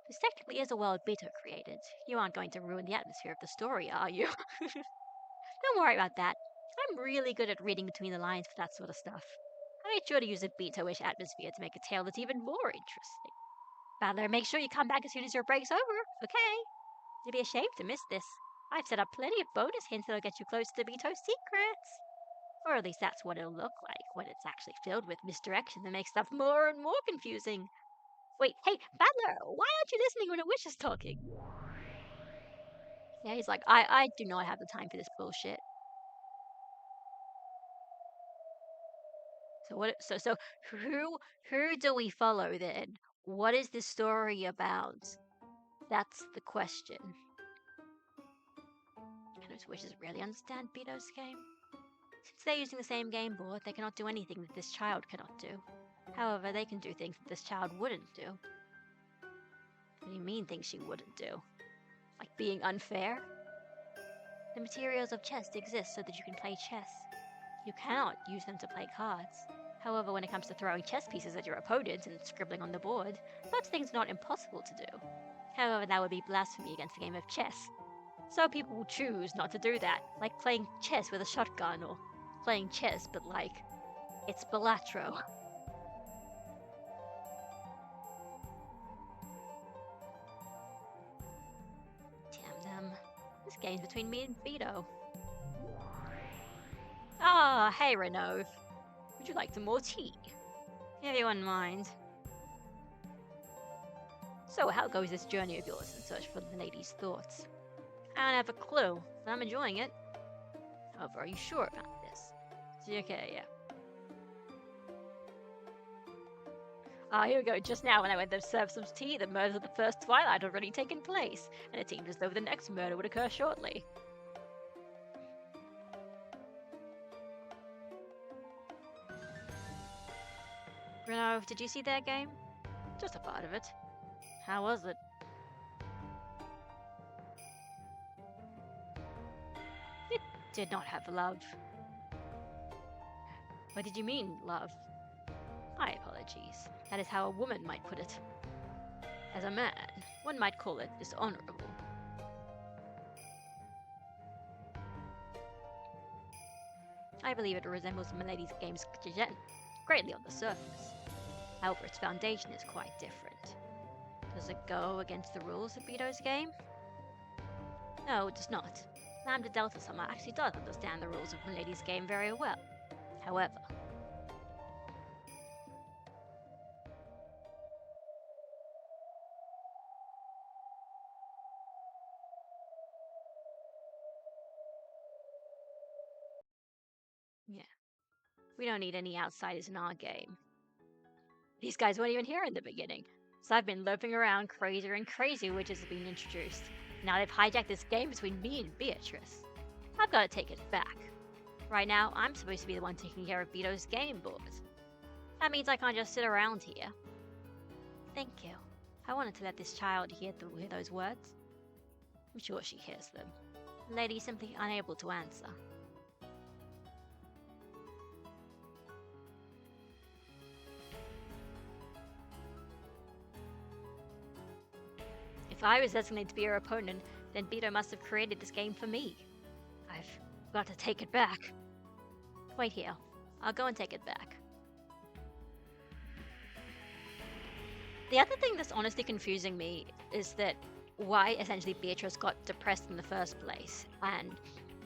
This technically is a world Beto created. You aren't going to ruin the atmosphere of the story, are you? Don't worry about that. I'm really good at reading between the lines for that sort of stuff. I made sure to use a Beto-ish atmosphere to make a tale that's even more interesting. Battler, make sure you come back as soon as your break's over, okay? You'd be ashamed to miss this. I've set up plenty of bonus hints that'll get you close to Beto's secrets. Or at least that's what it'll look like when it's actually filled with misdirection that makes stuff more and more confusing. Wait, hey, Battler, why aren't you listening when a witch is talking? Yeah, he's like, I do not have the time for this bullshit. So who do we follow then? What is this story about? That's the question. Can those witches really understand Beto's game? Since they're using the same game board, they cannot do anything that this child cannot do. However, they can do things that this child wouldn't do. What do you mean things she wouldn't do? Like being unfair? The materials of chess exist so that you can play chess. You cannot use them to play cards. However, when it comes to throwing chess pieces at your opponent and scribbling on the board, such things not impossible to do. However, that would be blasphemy against the game of chess. So people will choose not to do that, like playing chess with a shotgun or playing chess, but like, it's Balatro. Damn them. This game's between me and Beto. Ah, hey Renove. Would you like some more tea? If you wouldn't mind. So, how goes this journey of yours in search for the lady's thoughts? I don't have a clue, but I'm enjoying it. However, are you sure about this? Okay, yeah. Ah, here we go. Just now, when I went to serve some tea, the murders of the first twilight had already taken place, and it seemed as though the next murder would occur shortly. Renove, did you see that game? Just a part of it. How was it? It did not have love. What did you mean, love? My apologies. That is how a woman might put it. As a man, one might call it dishonorable. I believe it resembles Milady's game's greatly on the surface. However, its foundation is quite different. Does it go against the rules of Beto's game? No, it does not. Lambda Delta Summer actually does understand the rules of Milady's game very well. However, yeah, we don't need any outsiders in our game. These guys weren't even here in the beginning. So I've been loping around crazier and crazier witches have been introduced. Now they've hijacked this game between me and Beatrice. I've got to take it back. Right now, I'm supposed to be the one taking care of Vito's game board. That means I can't just sit around here. Thank you. I wanted to let this child hear those words. I'm sure she hears them. The lady is simply unable to answer. If I was designated to be her opponent, then Vito must have created this game for me. I've got to take it back. Wait here. I'll go and take it back. The other thing that's honestly confusing me is that why essentially Beatrice got depressed in the first place. And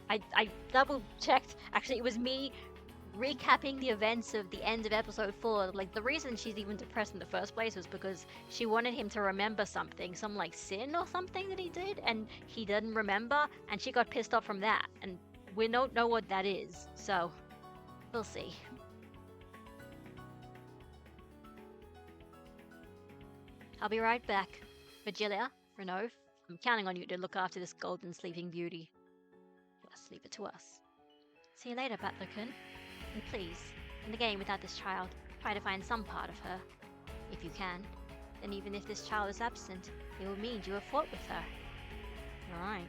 I double checked. Actually, it was me recapping the events of the end of episode 4. Like, the reason she's even depressed in the first place was because she wanted him to remember something, some like sin or something that he did, and he didn't remember, and she got pissed off from that. And we don't know what that is, so we'll see. I'll be right back. Virgilia, Renov, I'm counting on you to look after this golden sleeping beauty. Just leave it to us. See you later, Butlerkin. And please, in the game without this child, try to find some part of her. If you can. Then even if this child is absent, it will mean you have fought with her. Alright.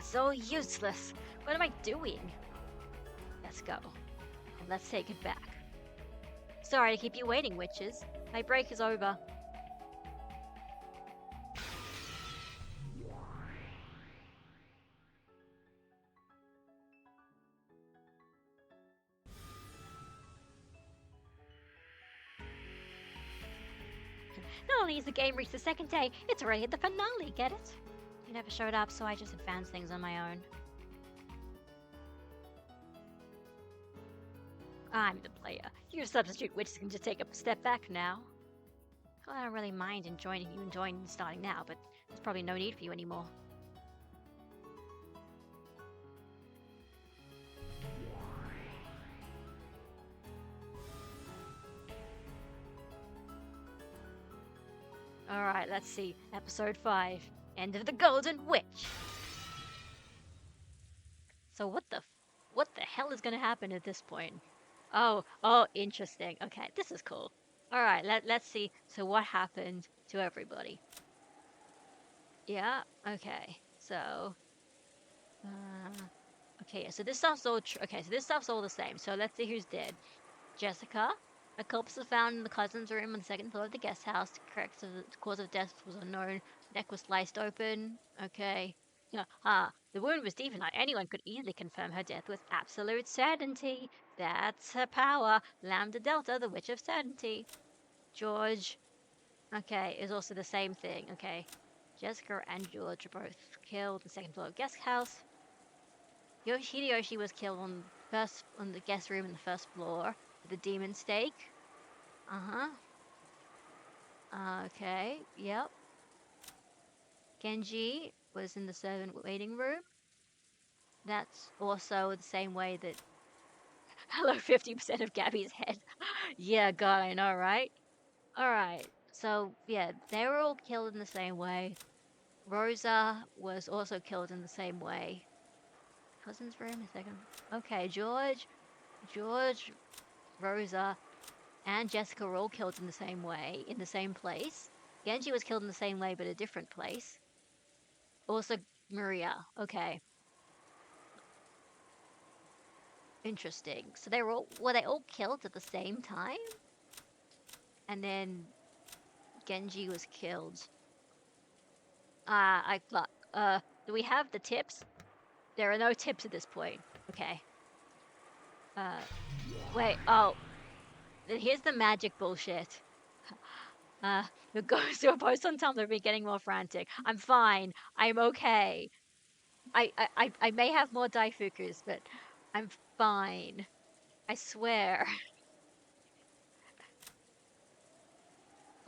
So useless. What am I doing? Let's go. And let's take it back. Sorry to keep you waiting, witches. My break is over. Not only has the game reached the second day, it's already at the finale, get it? You never showed up, so I just advanced things on my own. I'm the player. You substitute witches can just take a step back now. Well, I don't really mind enjoying starting now, but there's probably no need for you anymore. Alright, let's see. Episode 5. End of the Golden Witch. So what the hell is gonna happen at this point? Oh, interesting. Okay, this is cool. Alright, let's see. So what happened to everybody? Yeah, okay. So okay, so this stuff's all okay, so this stuff's all the same. So let's see who's dead. Jessica. A corpse was found in the cousin's room on the second floor of the guest house. The correct cause of death was unknown. Neck was sliced open. Okay. The wound was deep enough. Anyone could easily confirm her death with absolute certainty. That's her power. Lambda Delta, the Witch of Certainty. George. Okay, is also the same thing. Okay. Jessica and George are both killed on the second floor of guest house. Hideyoshi was killed on the guest room in the first floor. The demon stake. Okay, yep. Genji was in the servant waiting room. That's also the same way that... Hello, 50% of Gabby's head. Yeah, God, I know, right? Alright, so, yeah, they were all killed in the same way. Rosa was also killed in the same way. Cousin's room, a second. Okay, George, Rosa, and Jessica were all killed in the same way, in the same place. Genji was killed in the same way, but a different place. Also, Maria. Okay. Interesting. So were they all killed at the same time? And then Genji was killed. Do we have the tips? There are no tips at this point. Okay. Wait, here's the magic bullshit. The ghosts who are post on Tumblr be getting more frantic. I'm fine. I'm okay. I may have more Daifukus, but I'm fine. I swear.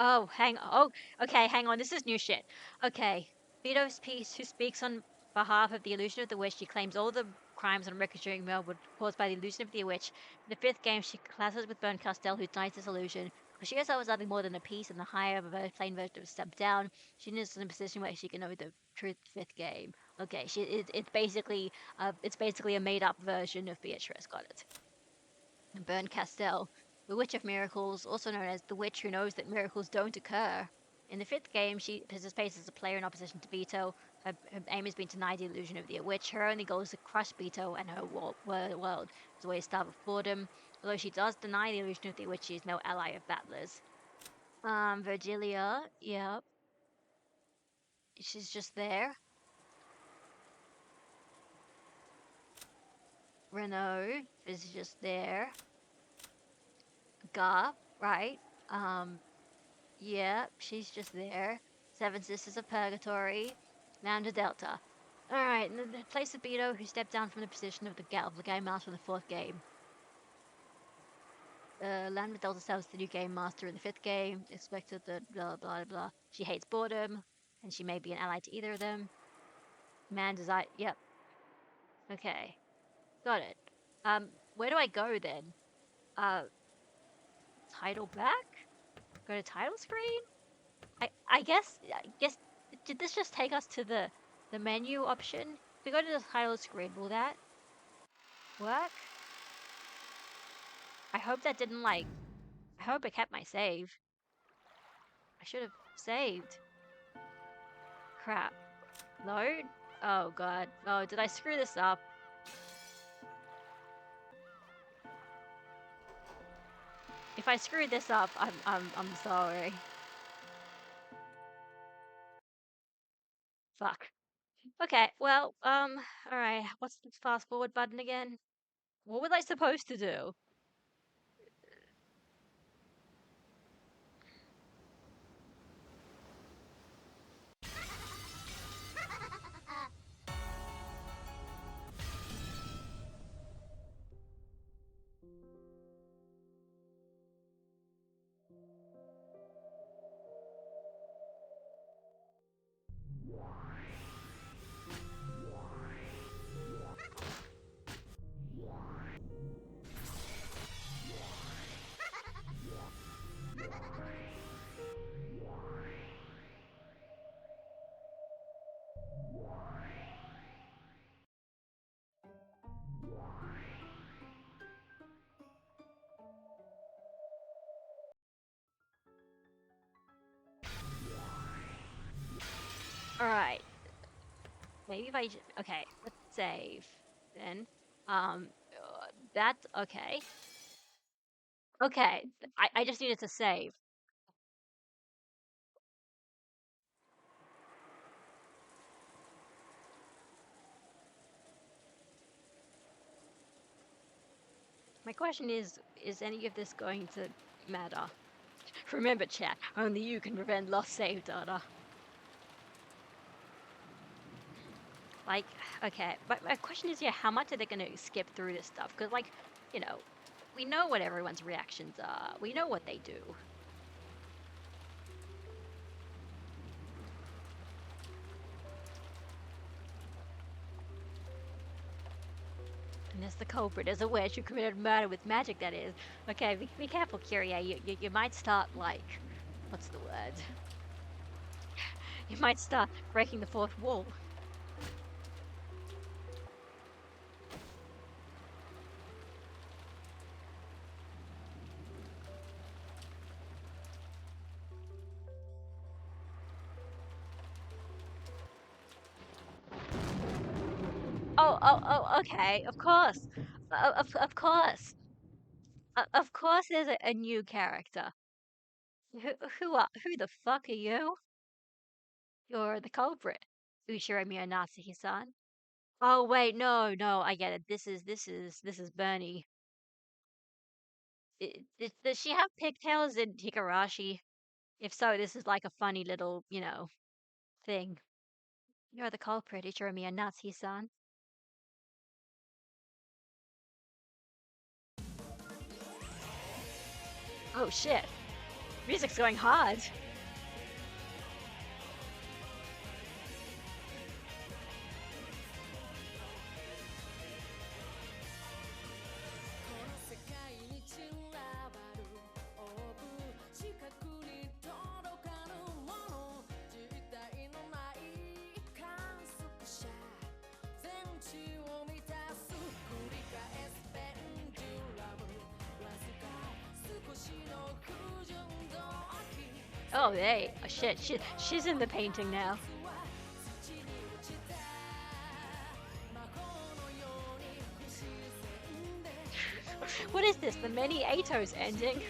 Okay, hang on. This is new shit. Okay. Vito's piece, who speaks on behalf of the illusion of the witch, she claims all the crimes on record during Melwood caused by the illusion of the witch. In the fifth game, she clashes with Bern Castell, who denies this illusion. If she herself is nothing more than a piece and the higher of a plain version of step down, she is in a position where she can know the truth fifth game. Okay, it's basically a made up version of Beatrice, got it. And Bern Castell, the Witch of Miracles, also known as the witch who knows that miracles don't occur. In the fifth game, she participates as a player in opposition to Beto. Her aim has been to deny the illusion of the witch. Her only goal is to crush Beto and her world as a way to starve of boredom. Although she does deny the illusion of the witch, she is no ally of battlers. Virgilia, yep. She's just there. Renault is just there. Gar, right. Yeah, she's just there. Seven Sisters of Purgatory. Lambda Delta. Alright, and the place of Beto, who stepped down from the position of the Game Master in the fourth game. Lambda Delta serves the new Game Master in the fifth game. Expected that blah blah blah. She hates boredom, and she may be an ally to either of them. Man desire. Yep. Okay. Got it. Where do I go then? Title back? Go to title screen? I guess did this just take us to the menu option? If we go to the title screen, will that work? I hope that didn't I hope it kept my save. I should have saved. Crap. Load? Oh god. Oh, did I screw this up? If I screwed this up, I'm sorry. Fuck. Okay, well, alright, what's the fast forward button again? What was I supposed to do? Alright. Maybe if I okay, let's save then. That's okay. Okay, I just needed to save. My question is any of this going to matter? Remember, chat, only you can prevent lost save data. Like, okay, but my question is, yeah, how much are they going to skip through this stuff? Because, like, you know, we know what everyone's reactions are. We know what they do. And there's the culprit, as a witch who committed murder with magic, that is. Okay, be careful, Kyrie. You might start, like, what's the word? You might start breaking the fourth wall. Oh, okay, of course. Of course. Of course there's a new character. Who the fuck are you? You're the culprit. Ushirami Natsuki-san. Oh wait, no, I get it. This is Bernie. Does she have pigtails in Higurashi? If so, this is like a funny little, thing. You're the culprit, Ichirami Natsuki-san. Oh shit. Music's going hard. Oh, hey. Oh, shit. She's in the painting now. What is this? The many Atos ending?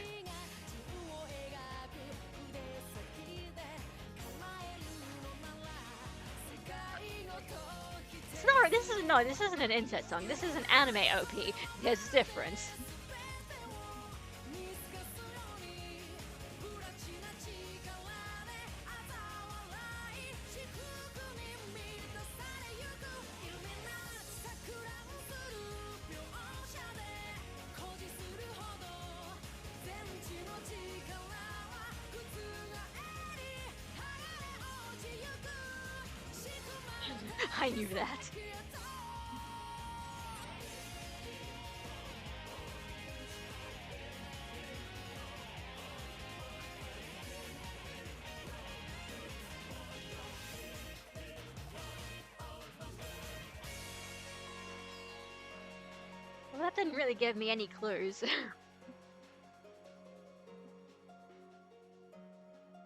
It's not. This isn't an inset song. This is an anime OP. There's a difference. I knew that. Well, that didn't really give me any clues.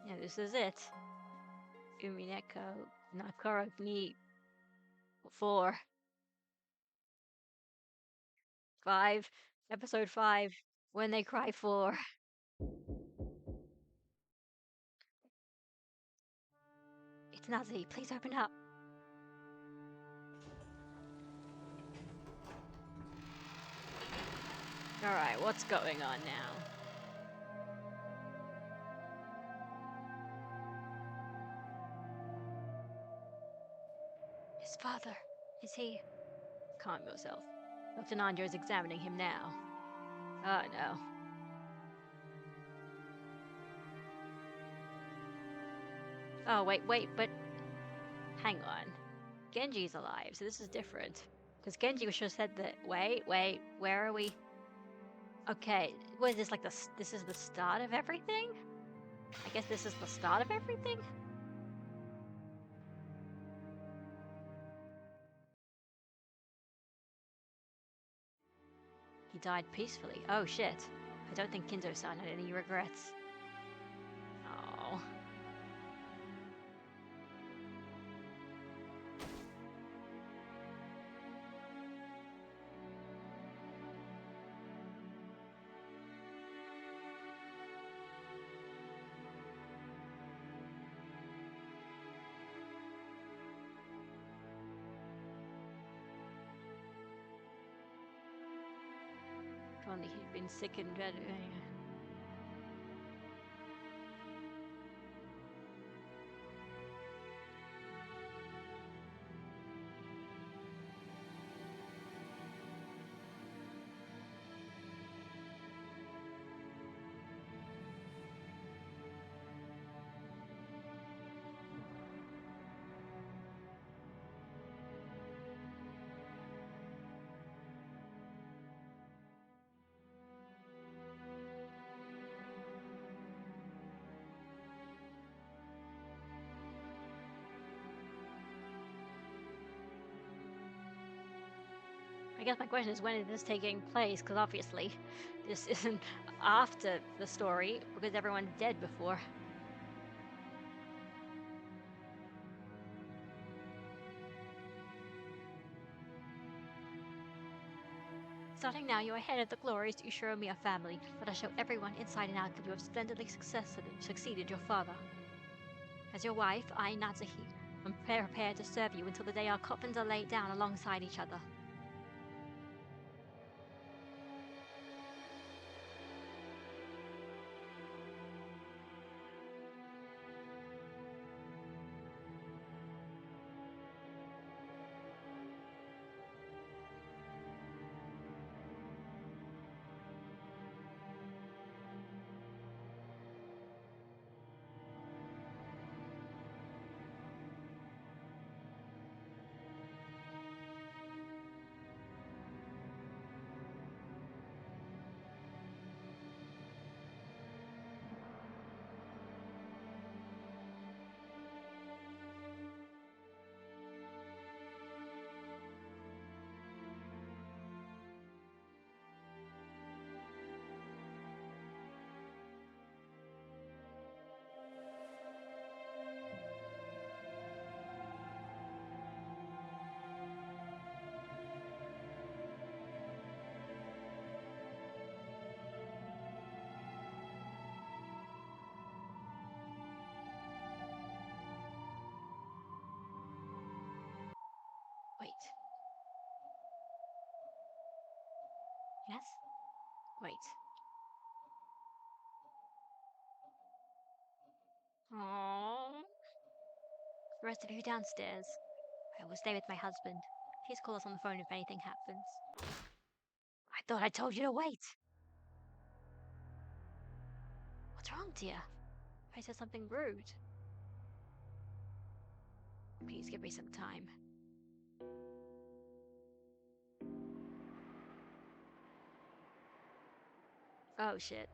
Yeah, this is it. Umineko Nakara ni 4. 5. Episode 5. When They Cry 4. It's Nazi. Please open up. Alright, what's going on now? His father. Is he? Calm yourself. Dr. Nanjo is examining him now. Oh no. Oh, wait, but... Hang on. Genji's alive, so this is different. Because Genji just said that... Wait, where are we? Okay, what is this, like this is the start of everything? I guess this is the start of everything? He died peacefully. Oh shit. I don't think Kinzo-san had any regrets. Oh. If only he'd been sick and dead. I guess my question is, when is this taking place? Because obviously, this isn't after the story, because everyone's dead before. Starting now, you are head of the glorious Ushiromiya family. Let us show everyone inside and out that you have splendidly succeeded your father. As your wife, I, Natsuhi, am prepared to serve you until the day our coffins are laid down alongside each other. Yes? Wait. Aww. The rest of you downstairs. I will stay with my husband. Please call us on the phone if anything happens. I thought I told you to wait. What's wrong, dear? I said something rude. Please give me some time. Oh shit.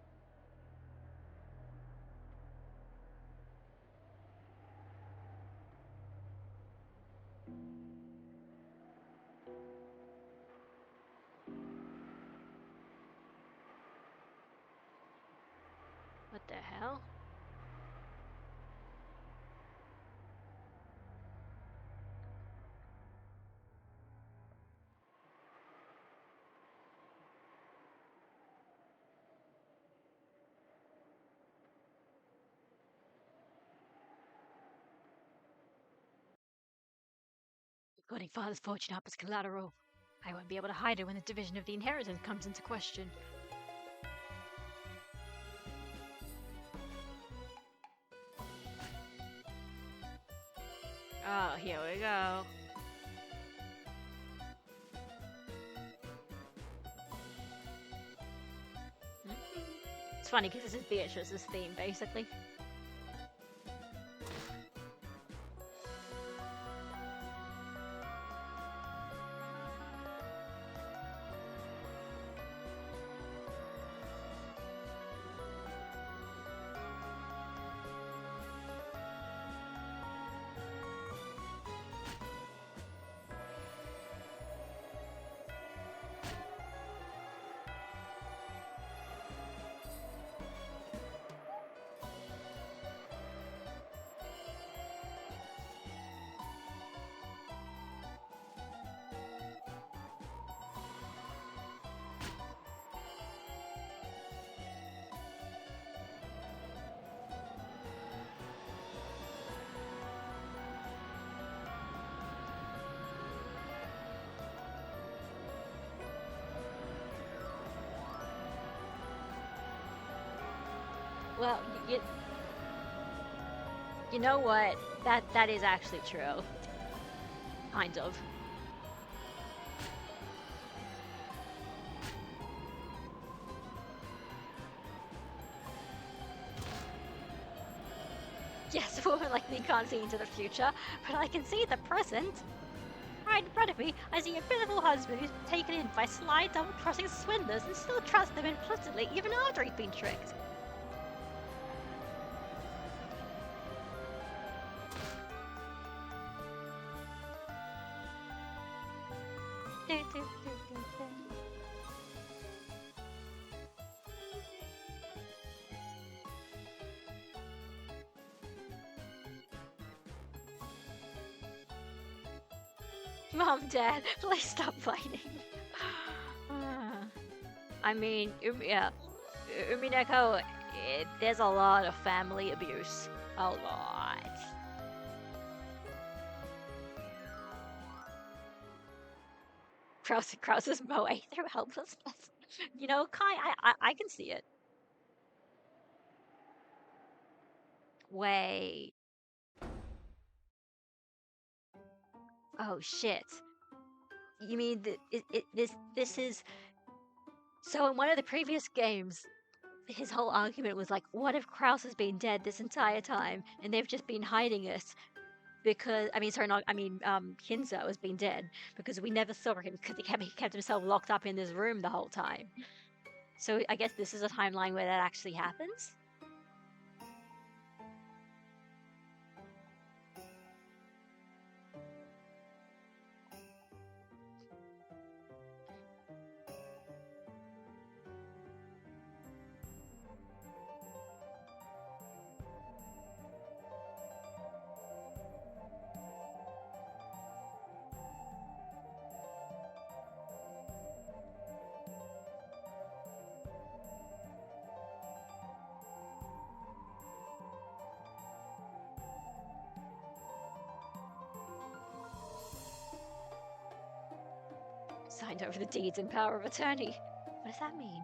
What the hell? Putting father's fortune up as collateral. I won't be able to hide it when the division of the inheritance comes into question. Oh, here we go. It's funny because this is Beatrice's theme, basically. Well, you know what? That is actually true. Kind of. Yes, more likely can't see into the future, but I can see the present. Right in front of me, I see a pitiful husband who's been taken in by sly, double-crossing swindlers and still trusts them implicitly even after he's been tricked. Mom, Dad, please stop fighting. I mean, Umineko, there's a lot of family abuse. A lot. Krause's moe through helplessness. You know, Kai, I can see it. Wait. Oh shit. You mean this is so in one of the previous games, his whole argument was like, what if Kraus has been dead this entire time and they've just been hiding us because I mean sorry not I mean Hinzo has been dead because we never saw him because he kept himself locked up in this room the whole time. So I guess this is a timeline where that actually happens. Signed over the deeds and power of attorney. What does that mean?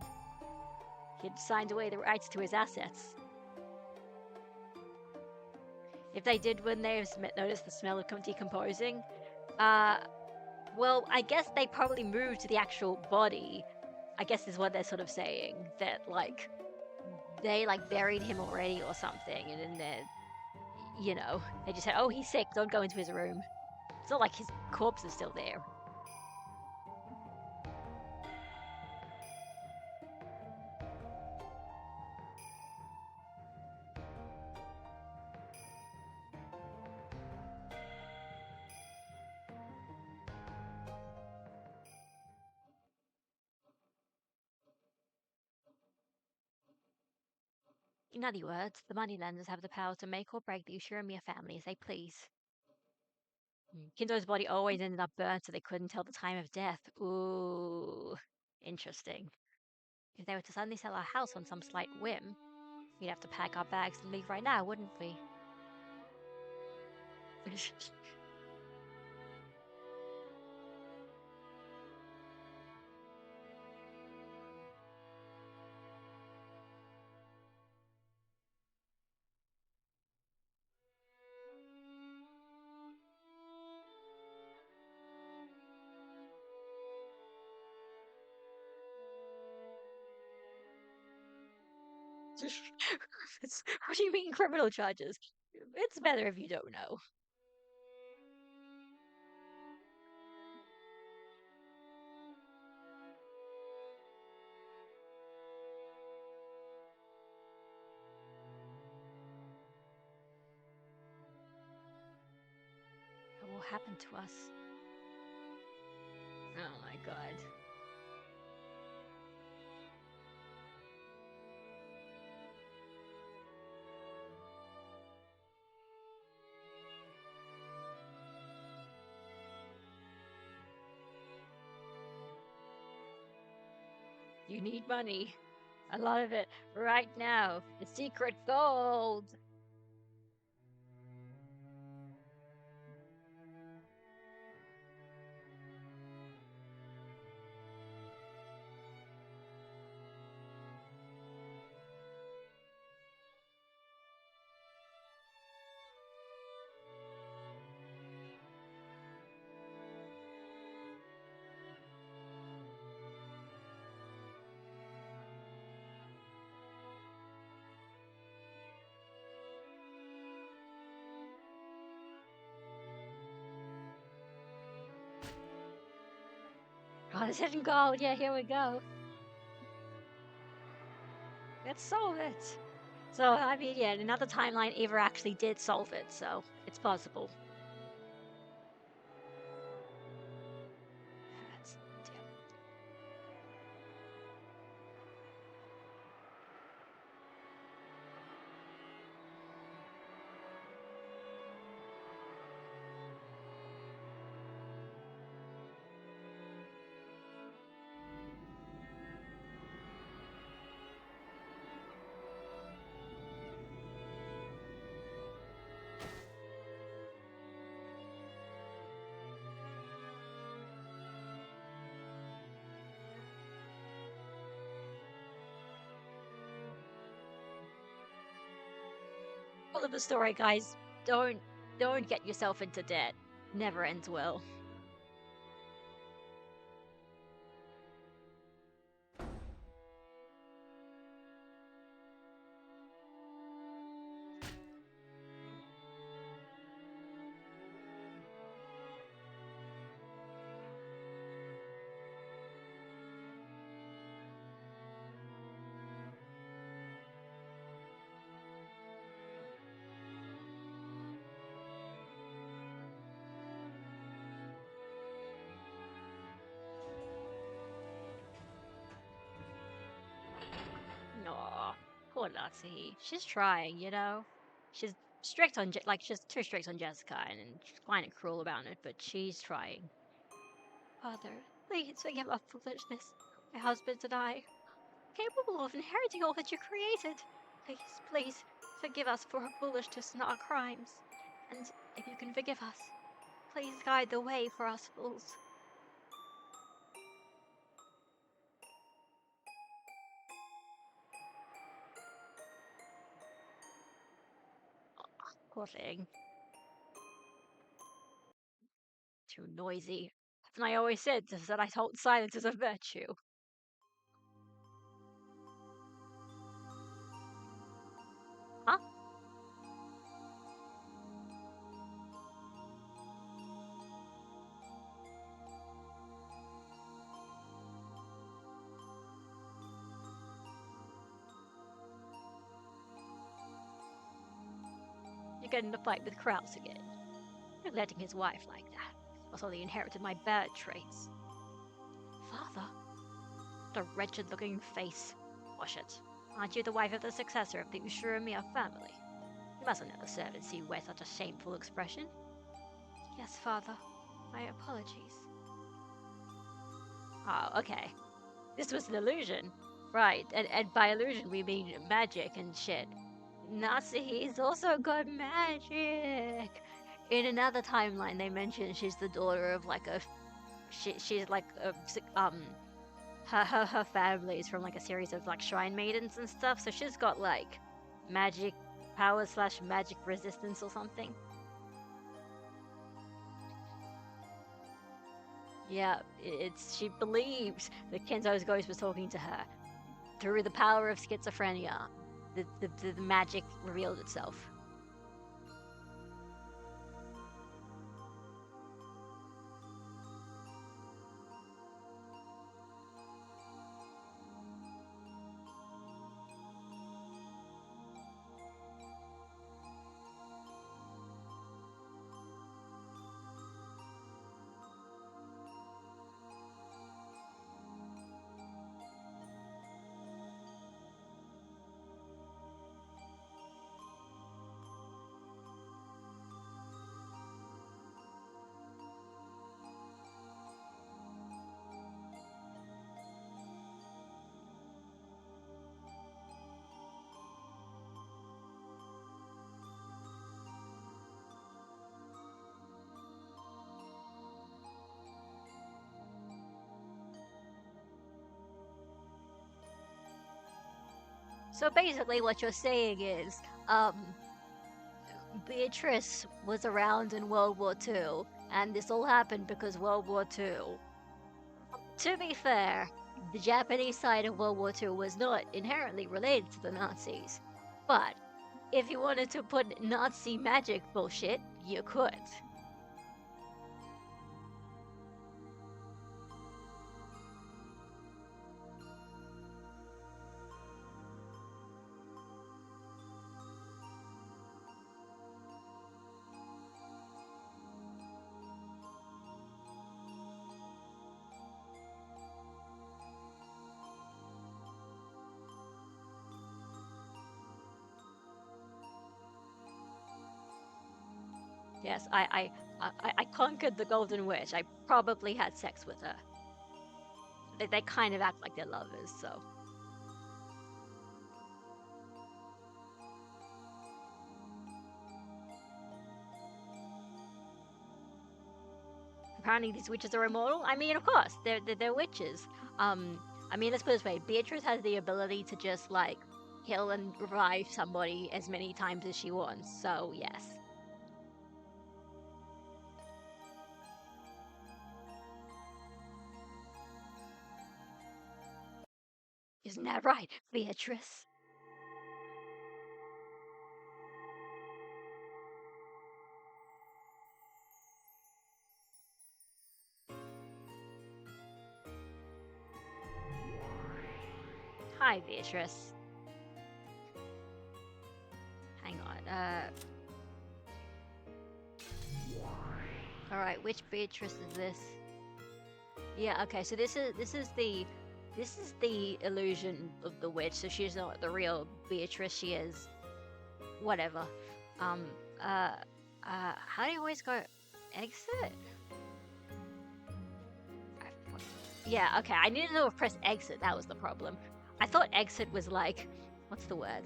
He'd signed away the rights to his assets. If they did when they noticed the smell of decomposing, well, I guess they probably moved to the actual body. I guess is what they're sort of saying, that like they like buried him already or something, and then they just said, "Oh, he's sick. Don't go into his room." It's not like his corpse is still there. In other words, the moneylenders have the power to make or break the Ushirimiya family as they please. Kindo's body always ended up burnt, so they couldn't tell the time of death. Ooh, interesting. If they were to suddenly sell our house on some slight whim, we'd have to pack our bags and leave right now, wouldn't we? What do you mean criminal charges? It's better if you don't know. What will happen to us? Oh my god. You need money. A lot of it right now. The secret gold. Oh, the hidden gold. Yeah, here we go. Let's solve it. So, I mean, yeah, in another timeline, Eva actually did solve it, so it's possible. That's, damn. All of the story, guys. Don't get yourself into debt. Never ends well. Aw, poor Lassie. She's trying, you know? She's strict on, she's too strict on Jessica and she's kind of cruel about it, but she's trying. Father, please forgive our foolishness. My husband and I, capable of inheriting all that you created. Please, please, forgive us for our foolishness and our crimes. And if you can forgive us, please guide the way for us fools. Poor thing. Too noisy. And I always said that I thought silence is a virtue. Huh? You get in a fight with Kraus again. Neglecting his wife like that. Also, he inherited my bad traits. Father? What a wretched-looking face. Wash it. Aren't you the wife of the successor of the Ushuramiya family? You mustn't let the servants see you wear such a shameful expression. Yes, Father. My apologies. Oh, okay. This was an illusion. Right, and by illusion we mean magic and shit. Natsuhi's also got magic! In another timeline, they mention she's the daughter of like a... she's like a... Her family is from like a series of like shrine maidens and stuff, so she's got like magic power / magic resistance or something. Yeah, she believes that Kenzo's ghost was talking to her. Through the power of schizophrenia, the magic revealed itself. So basically what you're saying is, Beatrice was around in World War II, and this all happened because World War II. To be fair, the Japanese side of World War II was not inherently related to the Nazis. But if you wanted to put Nazi magic bullshit, you could. Yes, I conquered the Golden Witch. I probably had sex with her. They kind of act like they're lovers, so. Apparently these witches are immortal? I mean, of course, they're witches. I mean, let's put it this way. Beatrice has the ability to just, like, kill and revive somebody as many times as she wants, so yes. Isn't that right, Beatrice? Hi, Beatrice. Hang on, Alright, which Beatrice is this? Yeah, okay, so this is the illusion of the witch, so she's not the real Beatrice, she is whatever. How do you always go exit? Yeah, okay, I needed to press exit, that was the problem. I thought exit was like, what's the word?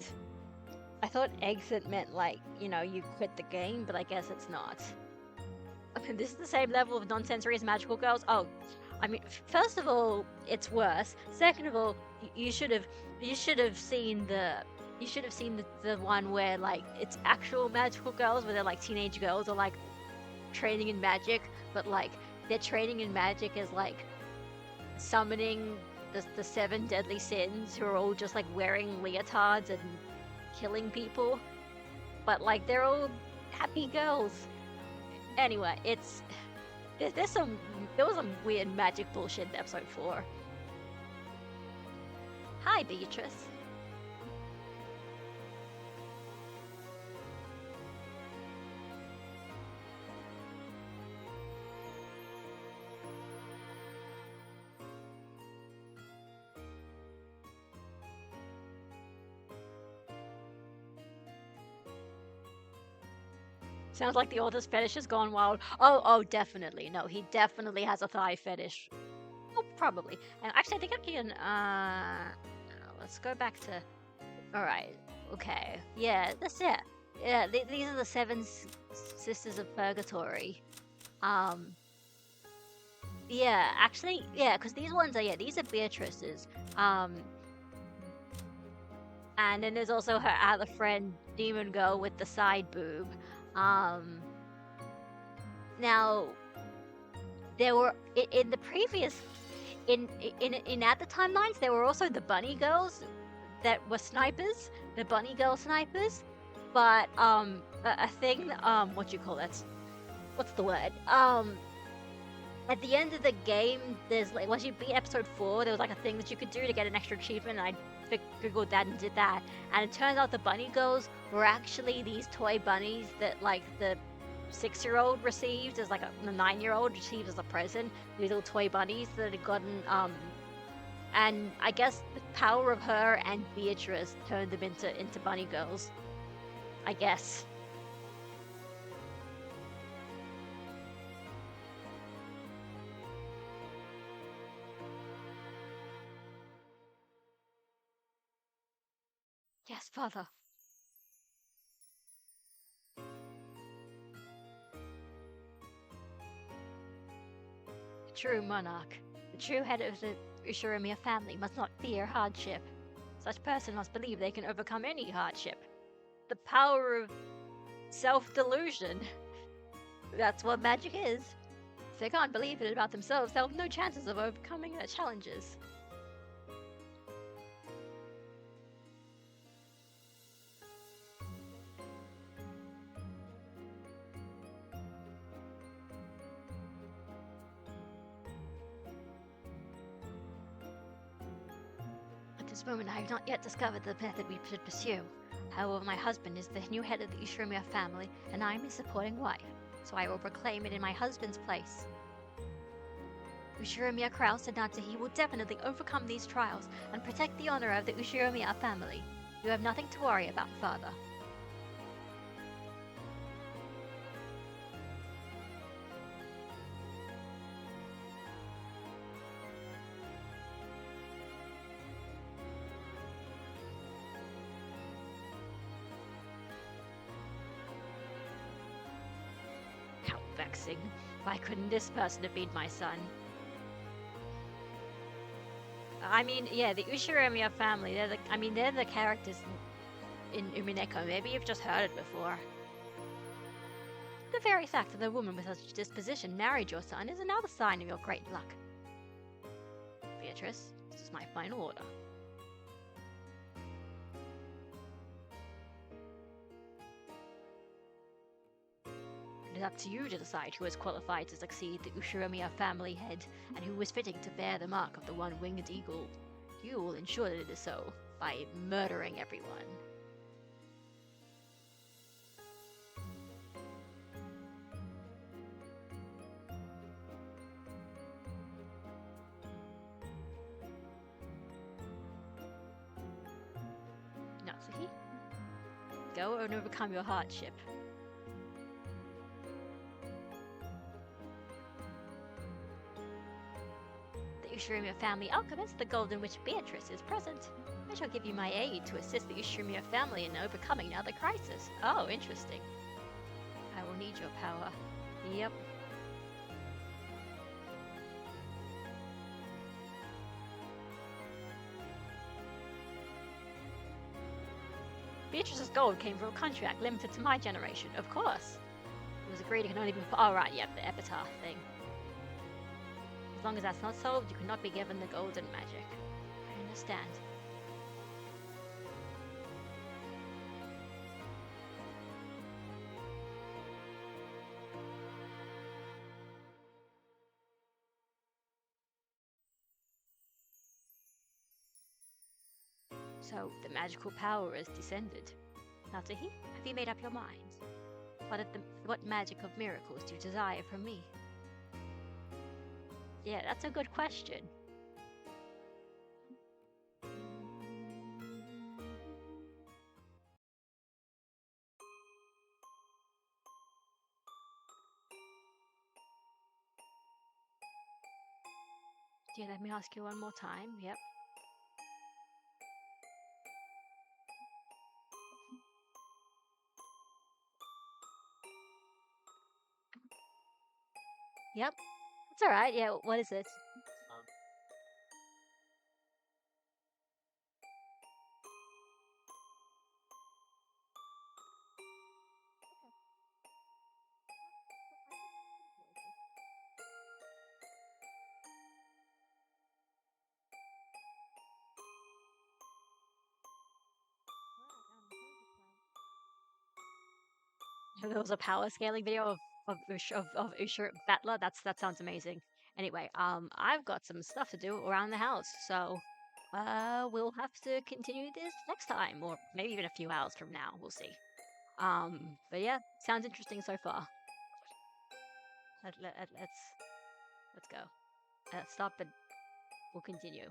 I thought exit meant like, you know, you quit the game, but I guess it's not. This is the same level of non-sensory as Magical Girls? Oh, I mean, first of all, it's worse. Second of all, you should have seen You should have seen the one where like it's actual magical girls, where they're like teenage girls or like training in magic, but like their training in magic is like summoning the seven deadly sins, who are all just like wearing leotards and killing people, but like they're all happy girls. Anyway, there's some there was some weird magic bullshit in episode 4. Hi, Beatrice. Sounds like the author's fetish has gone wild. Oh, definitely. No, he definitely has a thigh fetish. Oh, probably. And actually, I think I can, let's go back to, alright, okay. Yeah, that's it. Yeah, these are the seven sisters of purgatory. Yeah, actually, yeah, because these ones are, yeah, these are Beatrice's. And then there's also her other friend, Demon Girl, with the side boob. Now, there were in the previous in at the timelines there were also the bunny girls that were snipers, the bunny girl snipers, but a thing what do you call that? What's the word? At the end of the game, there's like once you beat episode 4, there was like a thing that you could do to get an extra achievement, and I googled that and did that, and it turns out the bunny girls were actually these toy bunnies that like the 6-year-old received as like a 9-year-old received as a present. These little toy bunnies that had gotten and I guess the power of her and Beatrice turned them into bunny girls, I guess. Yes, father. The true monarch, the true head of the Ushiromiya family must not fear hardship. Such person must believe they can overcome any hardship. The power of self-delusion. That's what magic is. If they can't believe it about themselves, they'll have no chances of overcoming their challenges. At this moment, I have not yet discovered the method we should pursue. However, my husband is the new head of the Ushiromiya family, and I am his supporting wife, so I will proclaim it in my husband's place. Ushiromiya Kraus and Natsuhi will definitely overcome these trials and protect the honor of the Ushiromiya family. You have nothing to worry about, father. How vexing. Why couldn't this person have been my son? I mean, yeah, the Ushiromiya family, they're the characters in Umineko. Maybe you've just heard it before. The very fact that a woman with such disposition married your son is another sign of your great luck. Beatrice, this is my final order. It is up to you to decide who is qualified to succeed the Ushiromiya family head, and who is fitting to bear the mark of the one-winged eagle. You will ensure that it is so, by murdering everyone. Natsuhi, go and overcome your hardship. The Ushiromiya family alchemist, the Golden Witch Beatrice, is present. I shall give you my aid to assist the Ushiromiya family in overcoming now the crisis. Oh, interesting. I will need your power. Yep. Beatrice's gold came from a contract limited to my generation, of course. It was agreed it can only be... Oh, right, yep, the epitaph thing. As long as that's not solved, you cannot be given the golden magic. I understand. So, the magical power has descended. Natsuhi, have you made up your mind? What magic of miracles do you desire from me? Yeah, that's a good question. Yeah, let me ask you one more time. Yep. Yep. It's alright. Yeah, what is it? There was a power scaling video of Usher Battler. That sounds amazing. Anyway, I've got some stuff to do around the house, so we'll have to continue this next time, or maybe even a few hours from now. We'll see. But yeah, sounds interesting so far. Let's go. Stop and we'll continue.